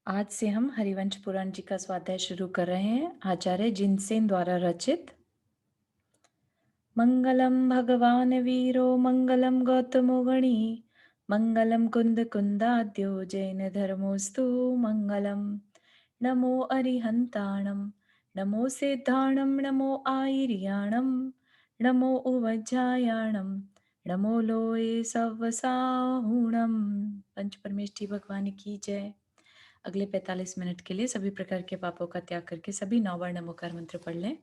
आज से हम हरिवंश पुराण जी का स्वाध्याय शुरू कर रहे हैं। आचार्य जिनसेन द्वारा रचित। मंगलम भगवान वीरो मंगलम गौतमो गणी मंगलम कुंद कुंदाद्यो जैन धर्मोस्तु मंगलम। नमो अरिहंताणम नमो सिद्धाणम नमो आयर्याणम नमो उवज्जायाणम नमो लोये सवसाहुणम। पंच परमेष्ठी भगवान की जय। अगले 45 मिनट के लिए सभी प्रकार के पापों का त्याग करके सभी 9 बार नमोकार मंत्र पढ़ लें।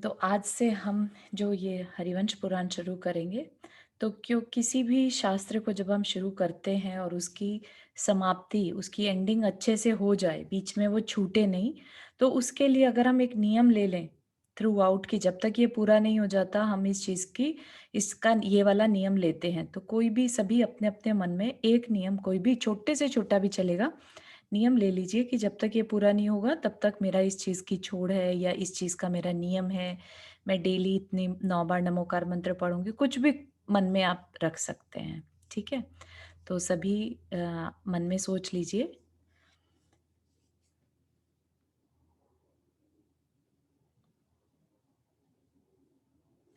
तो आज से हम जो ये हरिवंश पुराण शुरू करेंगे, तो क्यों किसी भी शास्त्र को जब हम शुरू करते हैं और उसकी समाप्ति, उसकी एंडिंग अच्छे से हो जाए, बीच में वो छूटे नहीं, तो उसके लिए अगर हम एक नियम ले लें थ्रू आउट कि जब तक ये पूरा नहीं हो जाता हम इस चीज़ की इसका ये वाला नियम लेते हैं। तो कोई भी सभी अपने-अपने मन में एक नियम कोई भी छोटे से छोटा भी चलेगा, नियम ले लीजिए कि जब तक ये पूरा नहीं होगा तब तक मेरा इस चीज़ की छोड़ है या इस चीज़ का मेरा नियम है। मैं डेली इतनी 9 बार नमोकार मंत्र पढ़ूँगी, कुछ भी मन में आप रख सकते हैं, ठीक है? तो सभी मन में सोच लीजिए।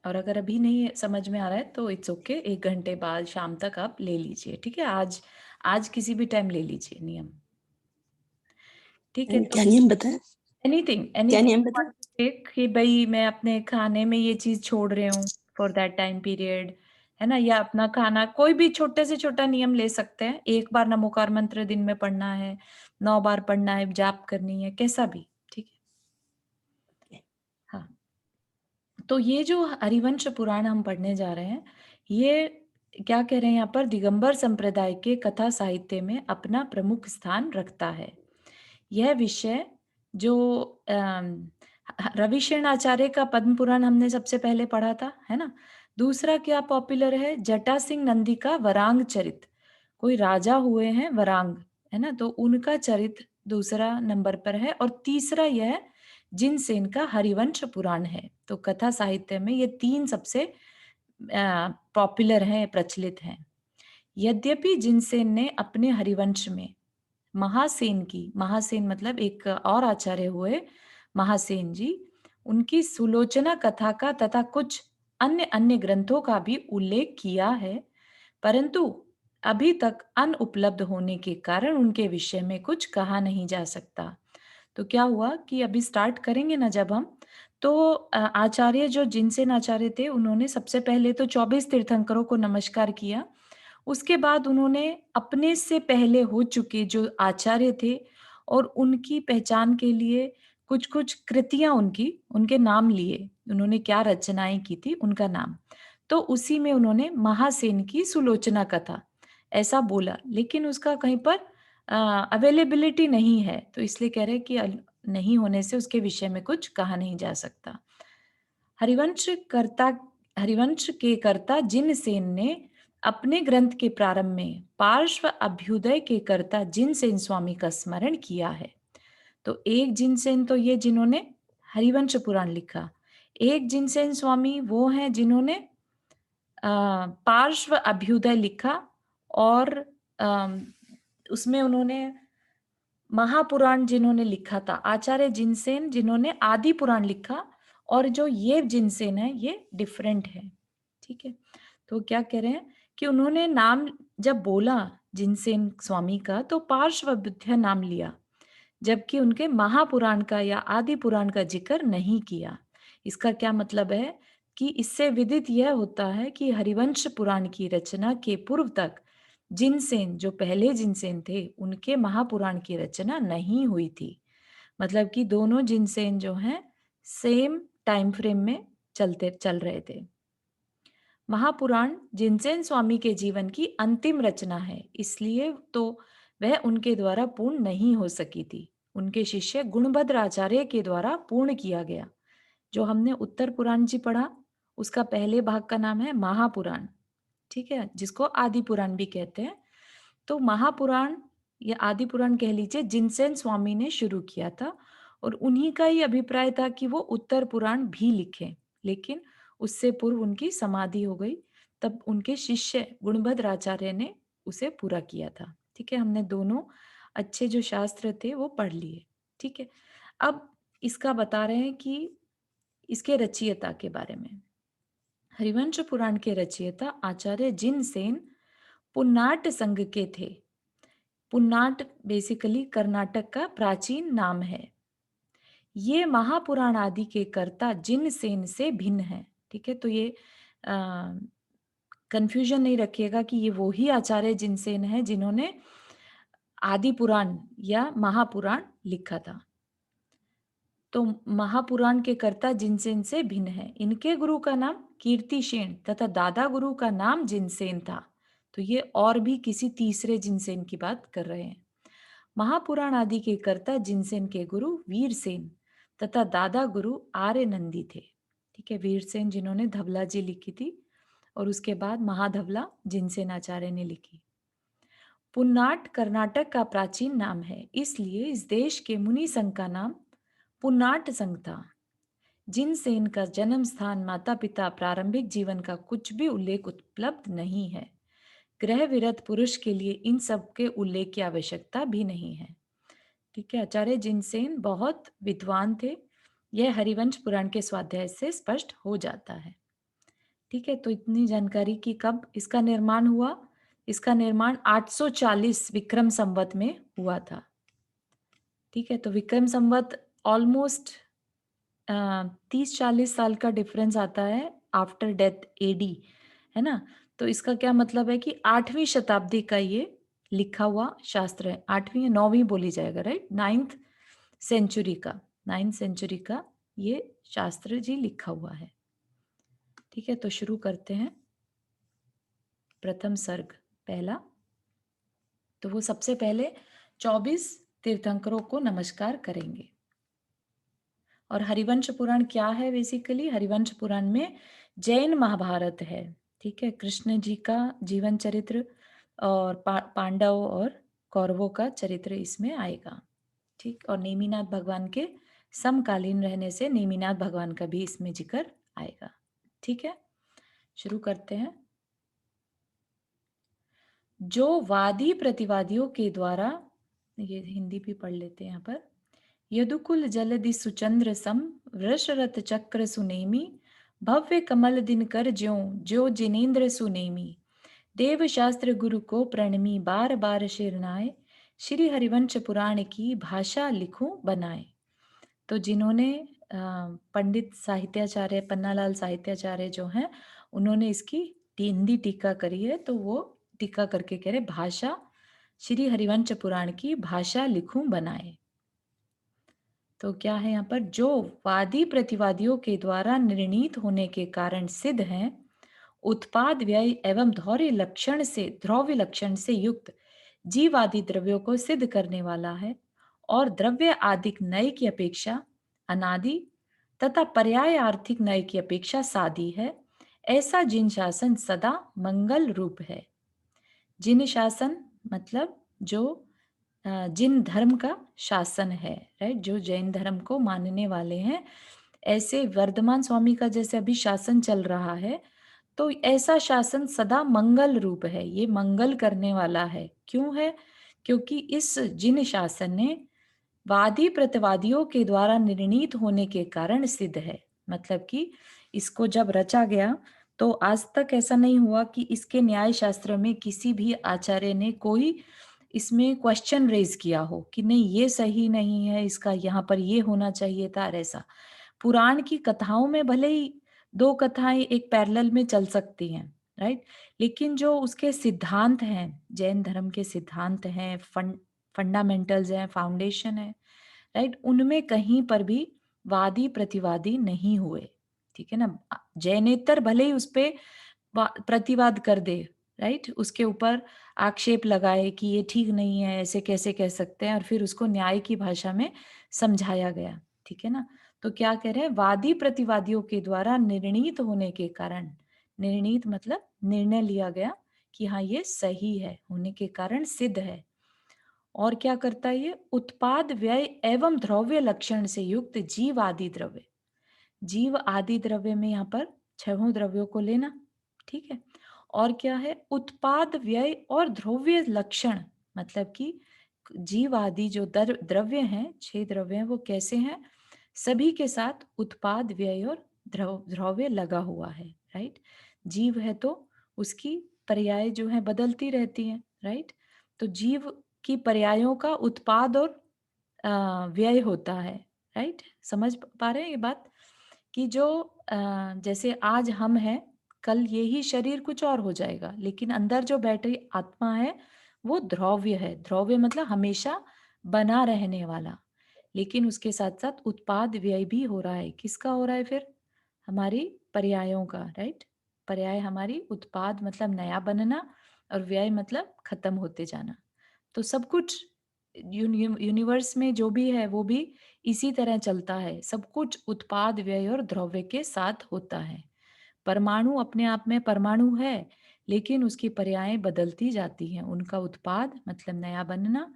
और अगर अभी नहीं समझ में आ रहा है तो इट्स ओके, 1 घंटे बाद शाम तक आप ले लीजिए, ठीक है? आज आज किसी भी टाइम ले लीजिए नियम, ठीक है? तो क्या नियम बताएं? एनीथिंग क्या एनीथिंग नियम यू बताएं? वांट टू टेक कि भई मैं अपने खाने में ये चीज़ छोड़ रही हूँ फॉर दैट टाइम पीरियड, है ना? या अपना खाना कोई भी छोटे से छोटा नियम ले सकते हैं। 1 बार नमोकार मंत्र दिन में पढ़ना है, 9 बार पढ़ना है, जाप करनी है, कैसा भी, ठीक है? हाँ। तो ये जो हरिवंश पुराण हम पढ़ने जा रहे हैं, ये क्या कह रहे हैं यहाँ पर दिगंबर संप्रदाय के कथा साहित्य में अपना प्रमुख स्थान रखता है। यह विषय जो रविशरण आचार्य का पद्म पुराण हमने सबसे पहले पढ़ा था, है ना? दूसरा क्या पॉपुलर है? जटा सिंह नंदी का वरांग चरित। कोई राजा हुए हैं वरांग, है ना? तो उनका चरित्र दूसरा नंबर पर है और तीसरा यह जिनसेन का हरिवंश पुराण है। तो कथा साहित्य में ये 3 सबसे पॉपुलर हैं, प्रचलित हैं। यद्यपि जिनसेन ने अपने हरिवंश में महासेन मतलब एक और आचार्य हुए महासेन जी, उनकी सुलोचना कथा का तथा कुछ अन्य अन्य ग्रंथों का भी उल्लेख किया है, परंतु अभी तक अनुपलब्ध होने के कारण उनके विषय में कुछ कहा नहीं जा सकता। तो क्या हुआ कि अभी स्टार्ट करेंगे ना जब हम, तो आचार्य जो जिनसेन आचार्य थे, उन्होंने सबसे पहले तो 24 तीर्थंकरों को नमस्कार किया। उसके बाद उन्होंने अपने से पहले हो चुके जो आचार्य थे और उनकी पहचान के लिए कुछ-कुछ कृतियाँ उनके नाम लिए। उन्होंने क्या रचनाएँ की थी, उनका नाम। तो उसी में उन्होंने महासेन की सुलोचना कथा, ऐसा बोला। लेकिन उसका कहीं पर अवेलेबिलिटी नहीं है, तो इसलिए कह रहे हैं कि नहीं होने से उसके विषय में कुछ कहा नहीं जा सकता। हरिवंश कर्ता हरिवंश के कर्ता जिनसेन ने अपने ग्रंथ के प्रारंभ में पार्श्व अभ्युदय के कर्ता जिनसेन स्वामी का स्मरण किया है। तो एक जिनसेन तो ये जिन्होंने हरिवंश पुराण लिखा, एक जिनसेन स्वामी वो हैं जिन्होंने पार्श्व अभ्युदय लिखा और अम, उसमें उन्होंने महापुराण जिन्होंने लिखा था, आचार्य जिनसेन जिन्होंने आदि पुराण लिखा और जो ये जिनसेन है ये डिफरेंट है, ठीक है? तो क्या कह रहे हैं कि उन्होंने नाम जब बोला जिनसेन स्वामी का तो पार्श्वबुद्ध नाम लिया, जबकि उनके महापुराण का या आदि पुराण का जिक्र नहीं किया। इसका क्या मतलब है कि इससे विदित यह होता है कि हरिवंश पुराण की रचना के पूर्व तक जिनसेन जो पहले जिनसेन थे, उनके महापुराण की रचना नहीं हुई थी। मतलब कि दोनों जिनसेन जो हैं सेम टाइम फ्रेम में चल रहे थे। महापुराण जिनसेन स्वामी के जीवन की अंतिम रचना है, इसलिए तो वह उनके द्वारा पूर्ण नहीं हो सकी थी। उनके शिष्य गुणभद्र आचार्य के द्वारा पूर्ण किया गया। जो हमने उत्तर पुराण जी पढ़ा, उसका पहले भाग का नाम है महापुराण, ठीक है, जिसको आदि पुराण भी कहते हैं। तो महापुराण या आदि पुराण कह लीजिए, जिनसेन स्वामी ने शुरू किया था और उन्हीं का ही अभिप्राय था कि वो उत्तर पुराण भी लिखें, लेकिन उससे पूर्व उनकी समाधि हो गई। तब उनके शिष्य गुणभद्र आचार्य ने उसे पूरा किया था। ठीक है, हमने दोनों अच्छे जो शास्त्र थे वो पढ़ लिए। ठीक है, अब इसका बता रहे हैं कि इसके रचयिता के बारे में। हरिवंश पुराण के रचयिता आचार्य जिनसेन पुन्नाट संघ के थे। पुन्नाट बेसिकली कर्नाटक का प्राचीन नाम है। ये महापुराण आदि के कर्ता जिनसेन से भिन्न है। ठीक है, तो ये कंफ्यूजन नहीं रखिएगा कि ये वो ही आचार्य जिनसेन है जिन्होंने आदि पुराण या महापुराण लिखा था। तो महापुराण के कर्ता जिनसेन से भिन्न है। इनके गुरु का नाम कीर्तिसेन तथा दादा गुरु का नाम जिनसेन था। तो ये और भी किसी तीसरे जिनसेन की बात कर रहे हैं। महापुराण आदि के कर्ता जिनसेन के गुरु वीरसेन तथा दादा गुरु आर्य नंदी थे। ठीक है, वीरसेन जिन्होंने धवला जी लिखी थी और उसके बाद महाधवला जिनसेन आचार्य ने लिखी। पुन्नाट कर्नाटक का प्राचीन नाम है, इसलिए इस देश के मुनि संघ का नाम पुन्नाट संघ था। जिनसेन का जन्म स्थान, माता पिता, प्रारंभिक जीवन का कुछ भी उल्लेख उपलब्ध नहीं है। ग्रह विरत पुरुष के लिए इन सब के उल्लेख की आवश्यकता भी नहीं है। ठीक है, आचार्य जिनसेन बहुत विद्वान थे, यह हरिवंश पुराण के स्वाध्याय से स्पष्ट हो जाता है। ठीक है, तो इतनी जानकारी कि कब इसका निर्माण हुआ। इसका निर्माण 840 विक्रम संवत में हुआ था। ठीक है, तो विक्रम संवत ऑलमोस्ट 30-40 साल का डिफरेंस आता है आफ्टर डेथ एडी, है ना। तो इसका क्या मतलब है कि 8वीं शताब्दी का ये लिखा हुआ शास्त्र है। 8वीं या 9वीं बोली जाएगा, राइट, 9th सेंचुरी का, 9th सेंचुरी का ये शास्त्र जी लिखा हुआ है। ठीक है, तो शुरू करते हैं। प्रथम सर्ग पहला, तो वो सबसे पहले 24 तीर्थंकरों को नमस्कार करेंगे। और हरिवंश पुराण क्या है? बेसिकली हरिवंश पुराण में जैन महाभारत है। ठीक है, कृष्ण जी का जीवन चरित्र और पांडव और कौरवों का चरित्र इसमें आएगा। ठीक, और नेमिनाथ भगवान के समकालीन रहने से नेमिनाथ भगवान का भी इसमें जिक्र आएगा। ठीक है, शुरू करते हैं। जो वादी प्रतिवादियों के द्वारा, ये हिंदी भी पढ़ लेते हैं यहाँ पर। यदुकुल जलधि सुचंद्र सम वृषरथ चक्र सुनेमी भव्य कमल दिन कर ज्यों जो जिनेन्द्र सुनेमी देव शास्त्र गुरु को प्रणमी बार बार शिरनाए श्री हरिवंश पुराण की भाषा लिखूं बनाए। तो जिन्होंने पंडित साहित्याचार्य पन्नालाल साहित्याचार्य जो हैं, उन्होंने इसकी हिंदी टीका करी है। तो वो टीका करके कह रहे भाषा, श्री हरिवंश पुराण की भाषा लिखूं बनाए। तो क्या है यहाँ पर? जो वादी प्रतिवादियों के द्वारा निर्णीत होने के कारण सिद्ध हैं, उत्पाद व्यय एवं ध्रुव लक्षण से युक्त जीवादि द्रव्यों को सिद्ध करने वाला है और द्रव्य आदिक नय की अपेक्षा अनादि तथा पर्याय आर्थिक नय की अपेक्षा सादी है, ऐसा जिन शासन सदा मंगल रूप है। जिन शासन मतलब जो जिन धर्म का शासन है, राइट, जो जैन धर्म को मानने वाले हैं। ऐसे वर्धमान स्वामी का जैसे अभी शासन चल रहा है, तो ऐसा शासन सदा मंगल रूप है, ये मंगल करने वाला है। क्यों है? क्योंकि इस जिन शासन ने वादी प्रतिवादियों के द्वारा निर्णीत होने के कारण सिद्ध है। मतलब कि इसको जब रचा गया तो आज तक ऐसा नहीं हुआ कि इसके न्याय शास्त्र में किसी भी आचार्य ने कोई इसमें क्वेश्चन रेज किया हो कि नहीं ये सही नहीं है, इसका यहाँ पर ये होना चाहिए था। ऐसा पुराण की कथाओं में भले ही दो कथाएं एक पैरेलल में चल सकती हैं, राइट, लेकिन जो उसके सिद्धांत हैं, जैन धर्म के सिद्धांत हैं, फंडामेंटल्स हैं, फाउंडेशन है, राइट, उनमें कहीं पर भी वादी प्रतिवादी नहीं हुए। ठीक है ना, जैनेतर भले ही उस पे प्रतिवाद कर दे, राइट? उसके ऊपर आक्षेप लगाए कि ये ठीक नहीं है, ऐसे कैसे कह सकते हैं, और फिर उसको न्याय की भाषा में समझाया गया, ठीक है ना? तो क्या कह रहे हैं, वादी प्रतिवादियों के द्वारा निर्णीत होने के कारण, निर्णीत मतलब निर्णय लिया गया कि हाँ ये सही है, होने के कारण सिद्ध है। और क्या करता है ये, उत्पाद व्यय एवं द्रव्य लक्षण से युक्त जीव आदि द्रव्य, जीव आदि द्रव्य में यहाँ पर छहों द्रव्यों को लेना, ठीक है। और क्या है, उत्पाद व्यय और द्रव्य लक्षण, मतलब कि जीव आदि जो द्रव्य हैं, छह द्रव्य हैं, वो कैसे हैं, सभी के साथ उत्पाद व्यय और द्रव्य लगा हुआ है, राइट। जीव है तो उसकी पर्याय जो है बदलती रहती हैं, राइट। तो जीव की पर्यायों का उत्पाद और व्यय होता है, राइट। समझ पा रहे हैं ये बात, कि जो जैसे आज हम हैं, कल यही शरीर कुछ और हो जाएगा, लेकिन अंदर जो बैठी आत्मा है वो ध्रुव्य है। ध्रुव्य मतलब हमेशा बना रहने वाला। लेकिन उसके साथ साथ उत्पाद व्यय भी हो रहा है। किसका हो रहा है फिर? हमारी पर्यायों का, राइट। पर्याय हमारी, उत्पाद मतलब नया बनना, और व्यय मतलब खत्म होते जाना। तो सब कुछ यूनिवर्स में जो भी है वो भी इसी तरह चलता है। सब कुछ उत्पाद व्यय और द्रव्य के साथ होता है। परमाणु अपने आप में परमाणु है, लेकिन उसकी पर्यायें बदलती जाती हैं। उनका उत्पाद मतलब नया बनना,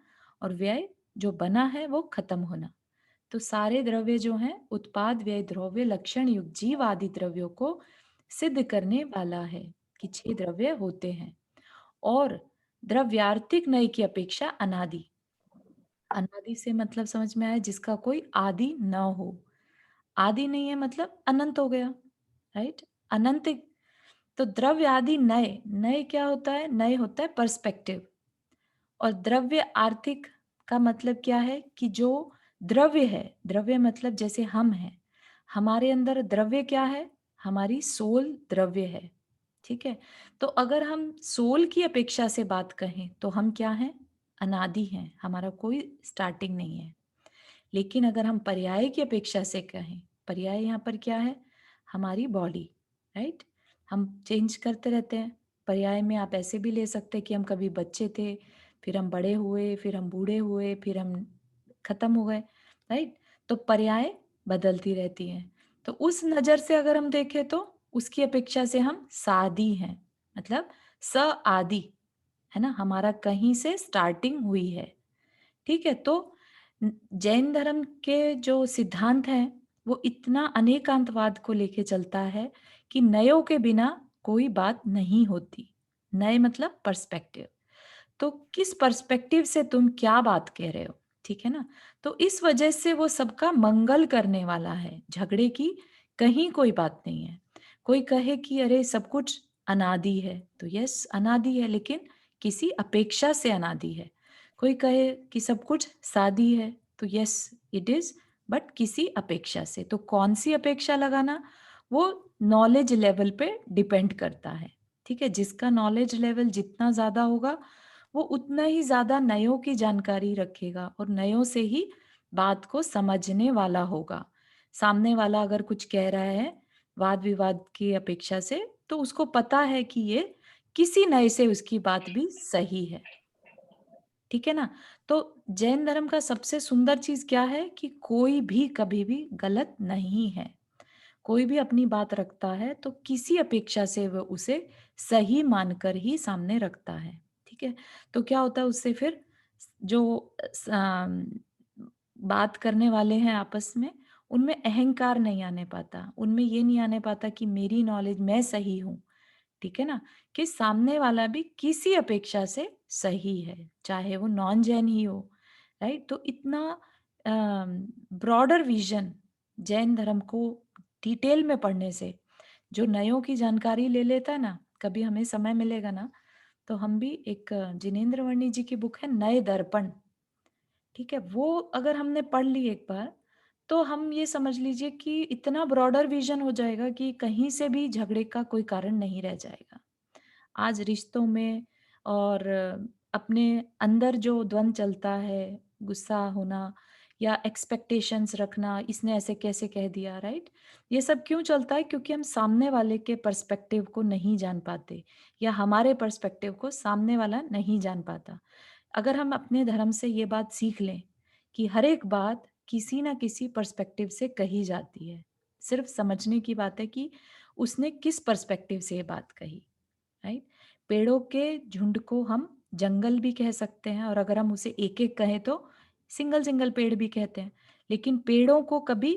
और व्यय जो बना है वो खत्म होना। तो सारे द्रव्य जो हैं उत्पाद व्यय द्रव्य लक्षण युक्त जीव आदि द्रव्यों को सिद्ध करने वाला है कि छह द्रव्य होते हैं। और द्रव्यार्थिक नय की अपेक्षा अनादि, अनादि से मतलब समझ में आया जिसका कोई आदि न हो। आदि नहीं है मतलब अनंत हो गया, राइट। अनंत। तो द्रव्य आदि नय, नय क्या होता है? नय होता है पर्सपेक्टिव। और द्रव्य आर्थिक का मतलब क्या है, कि जो द्रव्य है, द्रव्य मतलब जैसे हम हैं, हमारे अंदर द्रव्य क्या है, हमारी सोल द्रव्य है, ठीक है। तो अगर हम सोल की अपेक्षा से बात कहें तो हम क्या हैं? अनादि हैं, हमारा कोई स्टार्टिंग नहीं है। लेकिन अगर हम पर्याय की अपेक्षा से कहें, पर्याय यहाँ पर क्या है? हमारी बॉडी, राइट। हम चेंज करते रहते हैं। पर्याय में आप ऐसे भी ले सकते हैं कि हम कभी बच्चे थे, फिर हम बड़े हुए, फिर हम बूढ़े हुए, फिर हम खत्म हो गए, राइट। तो पर्याय बदलती रहती हैं। तो उस नजर से अगर हम देखें तो उसकी अपेक्षा से हम सादी हैं, मतलब स आदि, है ना, हमारा कहीं से स्टार्टिंग हुई है, ठीक है। तो जैन धर्म के जो सिद्धांत हैं वो इतना अनेकांतवाद को लेके चलता है कि नयों के बिना कोई बात नहीं होती। नए मतलब पर्सपेक्टिव। तो किस पर्सपेक्टिव से तुम क्या बात कह रहे हो, ठीक है ना। तो इस वजह से वो सबका मंगल करने वाला है। झगड़े की कहीं कोई बात नहीं है। कोई कहे कि अरे सब कुछ अनादि है, तो यस अनादि है, लेकिन किसी अपेक्षा से अनादि है। कोई कहे कि सब कुछ सादी है, तो यस इट इज, बट किसी अपेक्षा से। तो कौन सी अपेक्षा लगाना, वो नॉलेज लेवल पे डिपेंड करता है, ठीक है। जिसका नॉलेज लेवल जितना ज्यादा होगा वो उतना ही ज्यादा नयों की जानकारी रखेगा, और नयों से ही बात को समझने वाला होगा। सामने वाला अगर कुछ कह रहा है वाद विवाद की अपेक्षा से, तो उसको पता है कि ये किसी नए से उसकी बात भी सही है, ठीक है ना। तो जैन धर्म का सबसे सुंदर चीज क्या है, कि कोई भी कभी भी गलत नहीं है। कोई भी अपनी बात रखता है तो किसी अपेक्षा से वह उसे सही मानकर ही सामने रखता है, ठीक है। तो क्या होता है उससे फिर, जो बात करने वाले हैं आपस में, उनमें अहंकार नहीं आने पाता, उनमें ये नहीं आने पाता कि मेरी नॉलेज, मैं सही हूँ, ठीक है ना। कि सामने वाला भी किसी अपेक्षा से सही है, चाहे वो नॉन जैन ही हो, राइट। तो इतना ब्रॉडर विजन जैन धर्म को डिटेल में पढ़ने से, जो नयों की जानकारी ले लेता है ना, कभी हमें समय मिलेगा ना, तो हम भी एक जिनेन्द्र वर्णी जी की बुक है नए दर्पण, ठीक है, वो अगर हमने पढ़ ली एक बार, तो हम ये समझ लीजिए कि इतना ब्रॉडर विजन हो जाएगा कि कहीं से भी झगड़े का कोई कारण नहीं रह जाएगा। आज रिश्तों में और अपने अंदर जो द्वंद चलता है, गुस्सा होना या एक्सपेक्टेशंस रखना, इसने ऐसे कैसे कह दिया, राइट? ये सब क्यों चलता है? क्योंकि हम सामने वाले के पर्सपेक्टिव को नहीं जान पाते, या हमारे पर्सपेक्टिव को सामने वाला नहीं जान पाता। अगर हम अपने धर्म से ये बात सीख लें कि हर एक बात किसी ना किसी पर्सपेक्टिव से कही जाती है, सिर्फ समझने की बात है कि उसने किस पर्सपेक्टिव से ये बात कही, राइट? पेड़ों के झुंड को हम जंगल भी कह सकते हैं, और अगर हम उसे एक एक कहें तो सिंगल सिंगल पेड़ भी कहते हैं। लेकिन पेड़ों को कभी,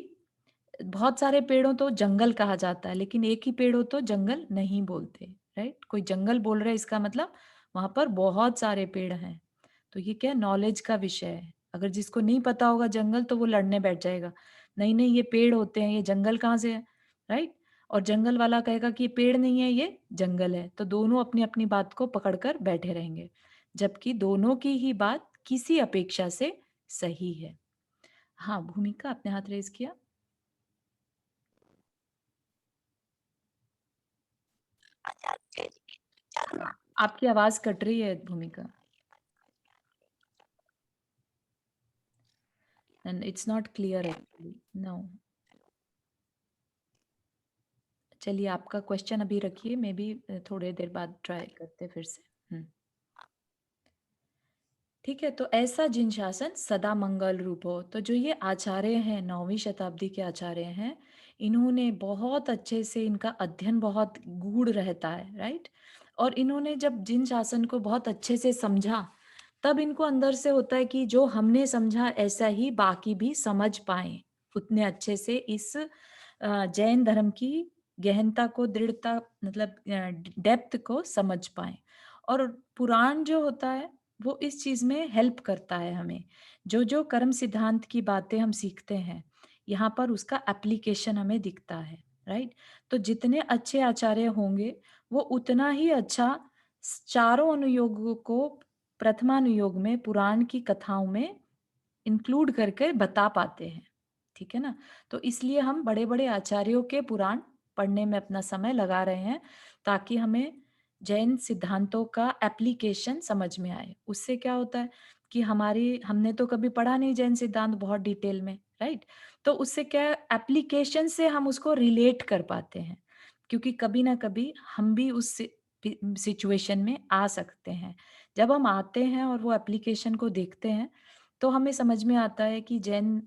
बहुत सारे पेड़ों तो जंगल कहा जाता है, लेकिन एक ही पेड़ हो तो जंगल नहीं बोलते, राइट? कोई जंगल बोल रहा है, इसका मतलब वहां पर बहुत सारे पेड़ हैं। तो ये क्या नॉलेज का विषय है। अगर जिसको नहीं पता होगा जंगल, तो वो लड़ने बैठ जाएगा, नहीं नहीं ये पेड़ होते हैं, ये जंगल कहाँ से है, राइट? और जंगल वाला कहेगा कि ये पेड़ नहीं है, ये जंगल है। तो दोनों अपनी अपनी बात को पकड़कर बैठे रहेंगे, जबकि दोनों की ही बात किसी अपेक्षा से सही है। हाँ, भूमिका आपने हाथ रेज किया। आपकी आवाज कट रही है Bhumika, and it's not clear actually. No, चलिए आपका क्वेश्चन अभी रखिए, मे बी थोड़े देर बाद ट्राई करते फिर से। ठीक है, तो ऐसा जिन शासन सदा मंगल रूप हो। तो जो ये आचार्य हैं, 9वीं शताब्दी के आचार्य हैं, इन्होंने बहुत अच्छे से, इनका अध्ययन बहुत गूढ़ रहता है, राइट? और इन्होंने जब जिन शासन को बहुत अच्छे से समझा, तब इनको अंदर से होता है कि जो हमने समझा ऐसा ही बाकी भी समझ पाए, उतने अच्छे से इस जैन धर्म की गहनता को, दृढ़ता, मतलब डेप्थ को समझ पाए। और पुराण जो होता है वो इस चीज में हेल्प करता है हमें। जो जो कर्म सिद्धांत की बातें हम सीखते हैं, यहाँ पर उसका एप्लीकेशन हमें दिखता है, राइट? तो जितने अच्छे आचार्य होंगे, वो उतना ही अच्छा चारों अनुयोगों को प्रथमानुयोग में, पुराण की कथाओं में इंक्लूड करके बता पाते हैं। ठीक है ना? तो इसलिए हम बड़े बड़े आचार्यों के पुराण पढ़ने में अपना समय लगा रहे हैं, ताकि हमें जैन सिद्धांतों का एप्लीकेशन समझ में आए। उससे क्या होता है कि हमारी, हमने तो कभी पढ़ा नहीं जैन सिद्धांत बहुत डिटेल में, राइट? तो उससे क्या, एप्लीकेशन से हम उसको रिलेट कर पाते हैं, क्योंकि कभी ना कभी हम भी उस सिचुएशन में आ सकते हैं। जब हम आते हैं और वो एप्लीकेशन को देखते हैं, तो हमें समझ में आता है कि जैन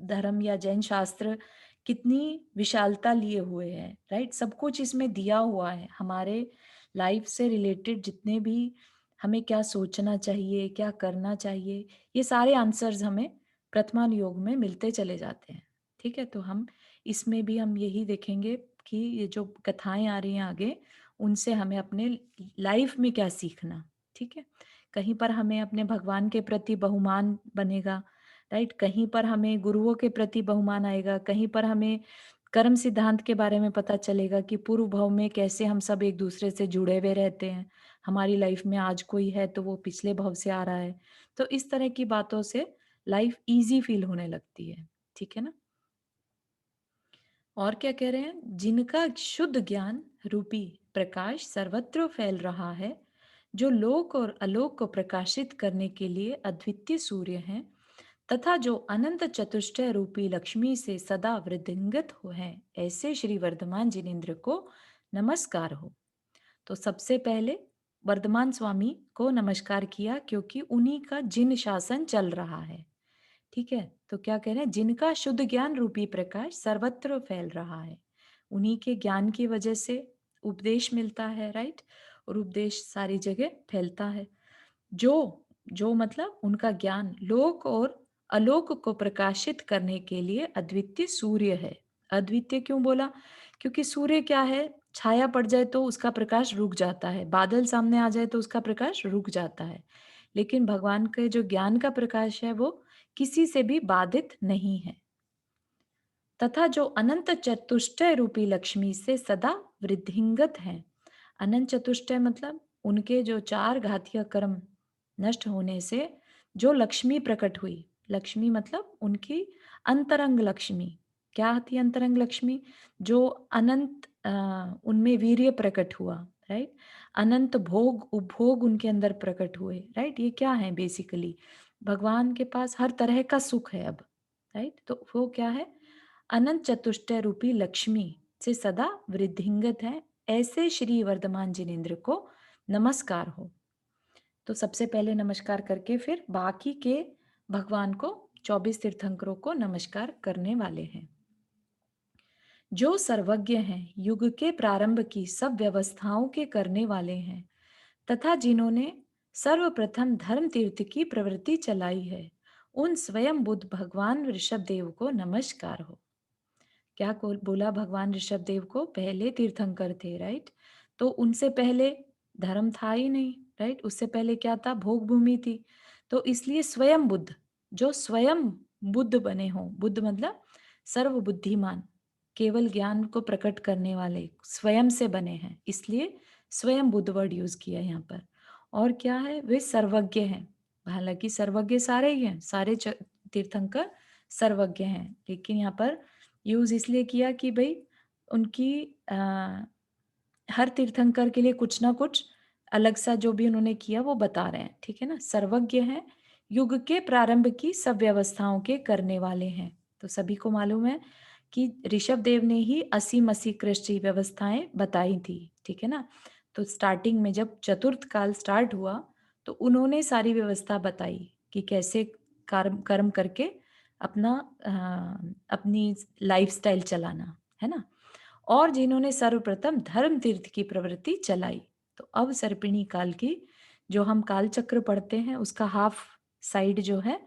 धर्म या जैन शास्त्र कितनी विशालता लिए हुए है, राइट? सब कुछ इसमें दिया हुआ है, हमारे लाइफ से रिलेटेड जितने भी हमें क्या सोचना चाहिए, क्या करना चाहिए, ये सारे आंसर्स हमें प्रथमान योग में मिलते चले जाते हैं। ठीक है, तो हम इसमें भी हम यही देखेंगे कि ये जो कथाएं आ रही हैं आगे, उनसे हमें अपने लाइफ में क्या सीखना। ठीक है, कहीं पर हमें अपने भगवान के प्रति बहुमान बनेगा, राइट? कहीं पर हमें गुरुओं के प्रति बहुमान आएगा, कहीं पर हमें कर्म सिद्धांत के बारे में पता चलेगा कि पूर्व भाव में कैसे हम सब एक दूसरे से जुड़े हुए रहते हैं। हमारी लाइफ में आज कोई है तो वो पिछले भाव से आ रहा है। तो इस तरह की बातों से लाइफ इजी फील होने लगती है। ठीक है ना? और क्या कह रहे हैं? जिनका शुद्ध ज्ञान रूपी प्रकाश सर्वत्र फैल रहा है, जो लोक और अलोक को प्रकाशित करने के लिए अद्वितीय सूर्य हैं, तथा जो अनंत चतुष्टय रूपी लक्ष्मी से सदा वृद्धिंगत हो हैं, ऐसे श्री वर्धमान जिनेन्द्र को नमस्कार हो। तो सबसे पहले वर्धमान स्वामी को नमस्कार किया, क्योंकि उन्हीं का जिन शासन चल रहा है। ठीक है, तो क्या कह रहे हैं? जिनका शुद्ध ज्ञान रूपी प्रकाश सर्वत्र फैल रहा है, उन्हीं के ज्ञान की वजह से उपदेश मिलता है, राइट? और उपदेश सारी जगह फैलता है। जो जो मतलब उनका ज्ञान लोक और अलोक को प्रकाशित करने के लिए अद्वितीय सूर्य है। अद्वितीय क्यों बोला? क्योंकि सूर्य क्या है, छाया पड़ जाए तो उसका प्रकाश रुक जाता है, बादल सामने आ जाए तो उसका प्रकाश रुक जाता है। लेकिन भगवान के जो ज्ञान का प्रकाश है, वो किसी से भी बाधित नहीं है। तथा जो अनंत चतुष्टय रूपी लक्ष्मी से सदा वृद्धिंगत है। अनंत चतुष्टय मतलब उनके जो चार घातीय कर्म नष्ट होने से जो लक्ष्मी प्रकट हुई। लक्ष्मी मतलब उनकी अंतरंग लक्ष्मी। क्या आती है अंतरंग लक्ष्मी? जो अनंत उनमें वीर्य प्रकट हुआ, राइट? अनंत भोग उपभोग उनके अंदर प्रकट हुए, राइट? ये क्या है बेसिकली? भगवान के पास हर तरह का सुख है अब, राइट? तो वो क्या है? अनंत चतुष्टय रूपी लक्ष्मी से सदा वृद्धिंगत है, ऐसे श्री वर्धमान जिनेन्द्र को नमस्कार हो। तो सबसे पहले नमस्कार करके फिर बाकी के भगवान को 24 तीर्थंकरों को नमस्कार करने वाले हैं। जो सर्वज्ञ हैं, युग के प्रारंभ की सब व्यवस्थाओं के करने वाले हैं तथा जिन्होंने सर्वप्रथम धर्म तीर्थ की प्रवृत्ति चलाई है, उन स्वयं बुद्ध भगवान ऋषभ देव को नमस्कार हो। क्या बोला भगवान ऋषभ देव को? पहले तीर्थंकर थे, राइट? तो उनसे पहले धर्म था ही नहीं, राइट? उससे पहले क्या था? भोग भूमि थी। तो इसलिए स्वयं बुद्ध, जो स्वयं बुद्ध बने हों, बुद्ध मतलब सर्व बुद्धिमान, केवल ज्ञान को प्रकट करने वाले, स्वयं से बने हैं, इसलिए स्वयं बुद्ध वर्ड यूज किया यहाँ पर। और क्या है? वे सर्वज्ञ हैं। हालांकि सर्वज्ञ सारे ही हैं, सारे तीर्थंकर सर्वज्ञ हैं, लेकिन यहाँ पर यूज इसलिए किया कि भाई उनकी हर तीर्थंकर के लिए कुछ ना कुछ अलग सा जो भी उन्होंने किया वो बता रहे हैं, ठीक है ना? सर्वज्ञ है, युग के प्रारंभ की सब व्यवस्थाओं के करने वाले हैं। तो सभी को मालूम है कि ऋषभ देव ने ही 80 कृष्टि व्यवस्थाएं बताई थी, ठीक है ना? तो स्टार्टिंग में जब चतुर्थ काल स्टार्ट हुआ तो उन्होंने सारी व्यवस्था बताई कि कैसे कर्म कर्म करके अपना अपनी लाइफस्टाइल चलाना है ना। और जिन्होंने सर्वप्रथम धर्म तीर्थ की प्रवृत्ति चलाई। तो अब सर्पिणी काल की जो हम काल चक्र पढ़ते हैं उसका हाफ साइड जो है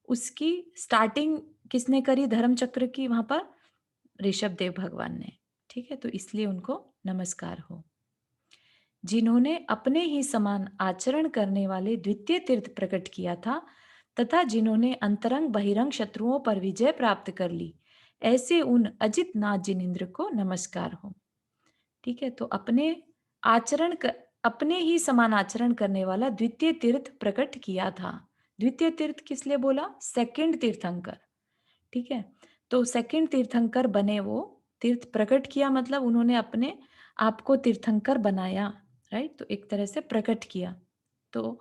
उसकी स्टार्टिंग किसने करी धर्म चक्र की? वहां पर ऋषभ देव भगवान ने, ठीक है? तो इसलिए उनको नमस्कार हो। जिन्होंने अपने ही समान आचरण करने वाले द्वितीय तीर्थ प्रकट किया था तथा जिन्होंने अंतरंग बहिरंग शत्रुओं पर विजय प्राप्त कर ली, ऐसे उन अजित नाथ जिनेन्द्र को नमस्कार हो। ठीक है, तो अपने ही समान आचरण करने वाला द्वितीय तीर्थ प्रकट किया था। द्वितीय तीर्थ किस लिए बोला? सेकंड तीर्थंकर, ठीक है? तो सेकंड तीर्थंकर बने, वो तीर्थ प्रकट किया मतलब उन्होंने अपने आप को तीर्थंकर बनाया, राइट? तो एक तरह से प्रकट किया। तो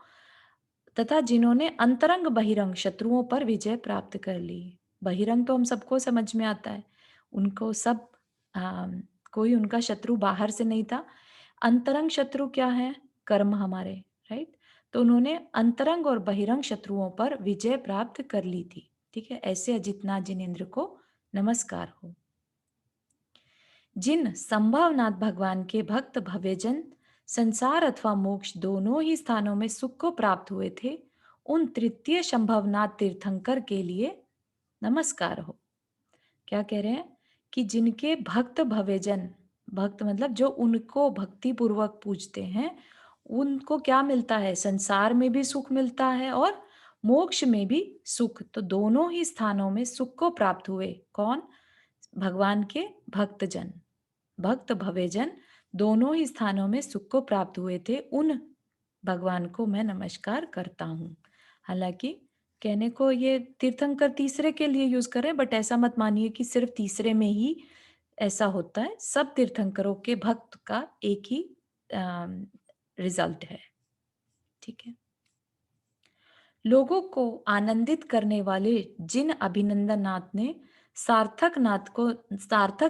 तथा जिन्होंने अंतरंग बहिरंग शत्रुओं पर विजय प्राप्त कर ली। बहिरंग तो हम सबको समझ में आता है, उनको सब आ, कोई उनका शत्रु बाहर से नहीं था। अंतरंग शत्रु क्या है? कर्म हमारे, राइट? तो उन्होंने अंतरंग और बहिरंग शत्रुओं पर विजय प्राप्त कर ली थी, ठीक है? ऐसे अजितनाथ जिनेन्द्र को नमस्कार हो। जिन संभवनाथ भगवान के भक्त भव्यजन संसार अथवा मोक्ष दोनों ही स्थानों में सुख को प्राप्त हुए थे, उन तृतीय संभवनाथ तीर्थंकर के लिए नमस्कार हो। क्या कह रहे हैं? कि जिनके भक्त भव्यजन, भक्त मतलब जो उनको भक्ति पूर्वक पूजते हैं, उनको क्या मिलता है? संसार में भी सुख मिलता है और मोक्ष में भी सुख। तो दोनों ही स्थानों में सुख को प्राप्त हुए। कौन? भगवान के भक्तजन, भक्त भवेजन दोनों ही स्थानों में सुख को प्राप्त हुए थे, उन भगवान को मैं नमस्कार करता हूँ। हालांकि कहने को ये तीर्थंकर तीसरे के लिए यूज करें, बट ऐसा मत मानिए कि सिर्फ तीसरे में ही ऐसा होता है। सब तीर्थंकरों के भक्त का एक ही रिजल्ट है, ठीक है? लोगों को आनंदित करने वाले जिन अभिनंदन नाथ ने सार्थक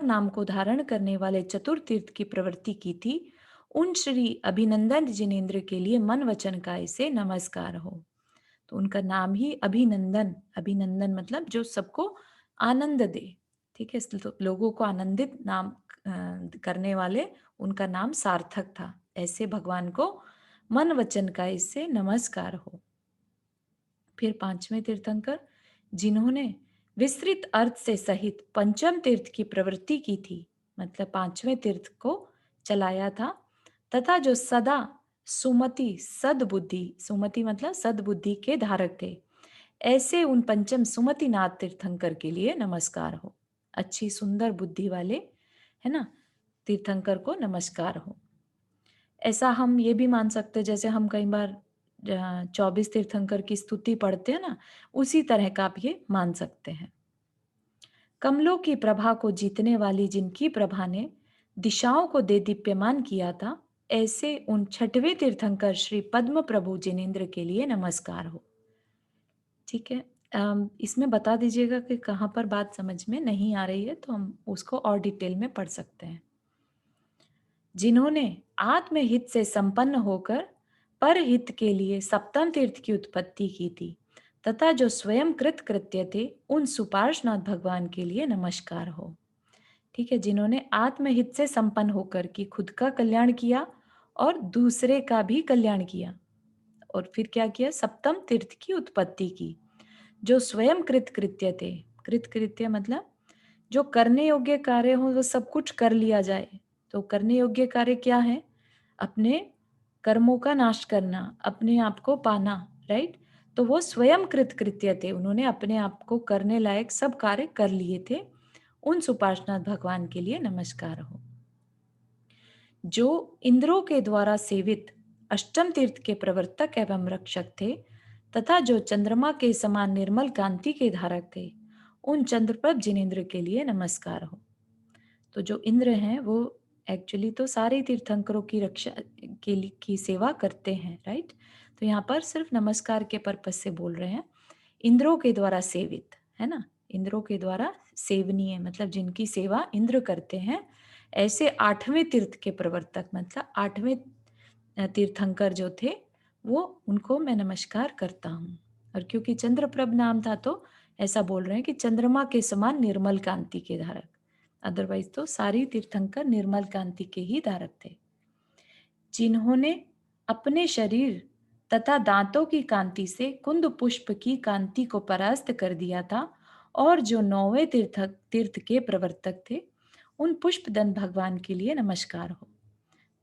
नाम को धारण करने वाले चतुर्तीर्थ की प्रवृत्ति की थी, उन श्री अभिनंदन जिनेन्द्र के लिए मन वचन काय से नमस्कार हो। तो उनका नाम ही अभिनंदन, अभिनंदन मतलब जो सबको आनंद दे, ठीक है? तो लोगों को आनंदित नाम करने वाले, उनका नाम सार्थक था। ऐसे भगवान को मन वचन काय से नमस्कार हो। फिर पांचवें तीर्थंकर, जिन्होंने विस्तृत अर्थ से सहित पंचम तीर्थ की प्रवृत्ति की थी, मतलब पांचवें तीर्थ को चलाया था, तथा जो सदा सुमति सद्बुद्धि, सुमति मतलब सद्बुद्धि के धारक थे, ऐसे उन पंचम सुमतिनाथ तीर्थंकर के लिए नमस्कार हो। अच्छी सुंदर बुद्धि वाले, है ना, तीर्थंकर को नमस्कार हो। ऐसा हम ये भी मान सकते हैं, जैसे हम कई बार 24 तीर्थंकर की स्तुति पढ़ते हैं ना, उसी तरह का आप ये मान सकते हैं। कमलों की प्रभा को जीतने वाली जिनकी प्रभा ने दिशाओं को दे दीप्यमान किया था, ऐसे उन छठवें तीर्थंकर श्री पद्म प्रभु जिनेन्द्र के लिए नमस्कार हो। ठीक है। इसमें बता दीजिएगा कि कहाँ पर बात समझ में नहीं आ रही है, तो हम उसको और डिटेल में पढ़ सकते हैं। जिन्होंने आत्महित से संपन्न होकर परहित के लिए सप्तम तीर्थ की उत्पत्ति की थी तथा जो स्वयं कृत कृत्य थे, उन सुपार्श्वनाथ भगवान के लिए नमस्कार हो। ठीक है, जिन्होंने आत्महित से संपन्न होकर कि खुद का कल्याण किया और दूसरे का भी कल्याण किया, और फिर क्या किया, सप्तम तीर्थ की उत्पत्ति की। जो स्वयं कृत कृत्य थे, कृत कृत्य मतलब जो करने योग्य कार्य हो वो सब कुछ कर लिया जाए। तो करने योग्य कार्य क्या है? अपने कर्मों का नाश करना, अपने आप को पाना, राइट? तो वो स्वयं कृत कृत्य थे, उन्होंने अपने आप को करने लायक सब कार्य कर लिए थे। उन सुपार्श्वनाथ भगवान के लिए नमस्कार हो। जो इंद्रों के द्वारा सेवित अष्टम तीर्थ के प्रवर्तक एवं रक्षक थे तथा जो चंद्रमा के समान निर्मल कांति के धारक थे, उन चंद्रप्रभ जिनेन्द्र के लिए नमस्कार हो। तो जो इंद्र हैं वो एक्चुअली तो सारे तीर्थंकरों की रक्षा की सेवा करते हैं, राइट? तो यहाँ पर सिर्फ नमस्कार के पर्पज से बोल रहे हैं। इंद्रों के द्वारा सेवित, है ना? इंद्रों के द्वारा सेवनीय मतलब जिनकी सेवा इंद्र करते हैं, ऐसे आठवें तीर्थ के प्रवर्तक मतलब आठवें तीर्थंकर जो थे, वो उनको मैं नमस्कार करता हूँ। और क्योंकि चंद्रप्रभ नाम था तो ऐसा बोल रहे हैं कि चंद्रमा के समान निर्मल कांति के धारक। अदरवाइज तो सारी तीर्थंकर निर्मल कांति के ही धारक थे। जिन्होंने अपने शरीर तथा दांतों की कांति से कुंद पुष्प की कांति को परास्त कर दिया था और जो नौवें तीर्थ के प्रवर्तक थे, उन पुष्प दंत भगवान के लिए नमस्कार हो।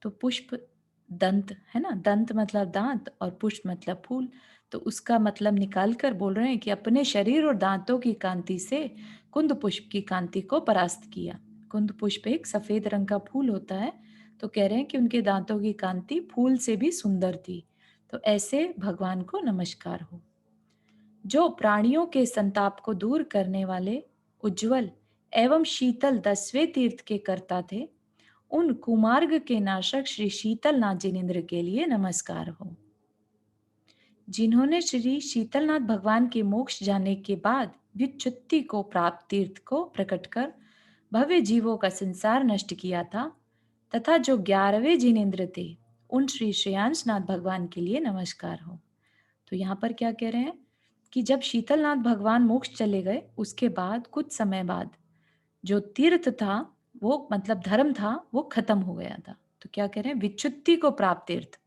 तो पुष्प दंत है ना, दंत मतलब दांत और पुष्प मतलब फूल। तो उसका मतलब निकाल कर बोल रहे हैं कि अपने शरीर और दांतों की कांति से कुंद पुष्प की कांति को परास्त किया। कुंद पुष्प एक सफेद रंग का फूल होता है, तो कह रहे हैं कि उनके दांतों की कांति फूल से भी सुंदर थी। तो ऐसे भगवान को नमस्कार हो। जो प्राणियों के संताप को दूर करने वाले उज्जवल एवं शीतल 10वें तीर्थ के कर्ता थे, उन कुमार्ग के नाशक श्री शीतलनाथ जिनेन्द्र के लिए नमस्कार हो। जिन्होंने श्री शीतलनाथ भगवान के मोक्ष जाने के बाद व्युत्पत्ति को प्राप्त तीर्थ को प्रकट कर भव्य जीवों का संसार नष्ट किया था तथा जो 11वें जिनेन्द्र थे, उन श्री श्रेयांशनाथ भगवान के लिए नमस्कार हो। तो यहाँ पर क्या कह रहे हैं कि जब शीतलनाथ भगवान मोक्ष चले गए, उसके बाद कुछ समय बाद जो तीर्थ था, वो मतलब धर्म था, वो खत्म हो गया था। तो क्या कह रहे हैं, विच्युत्ति को प्राप्त तीर्थ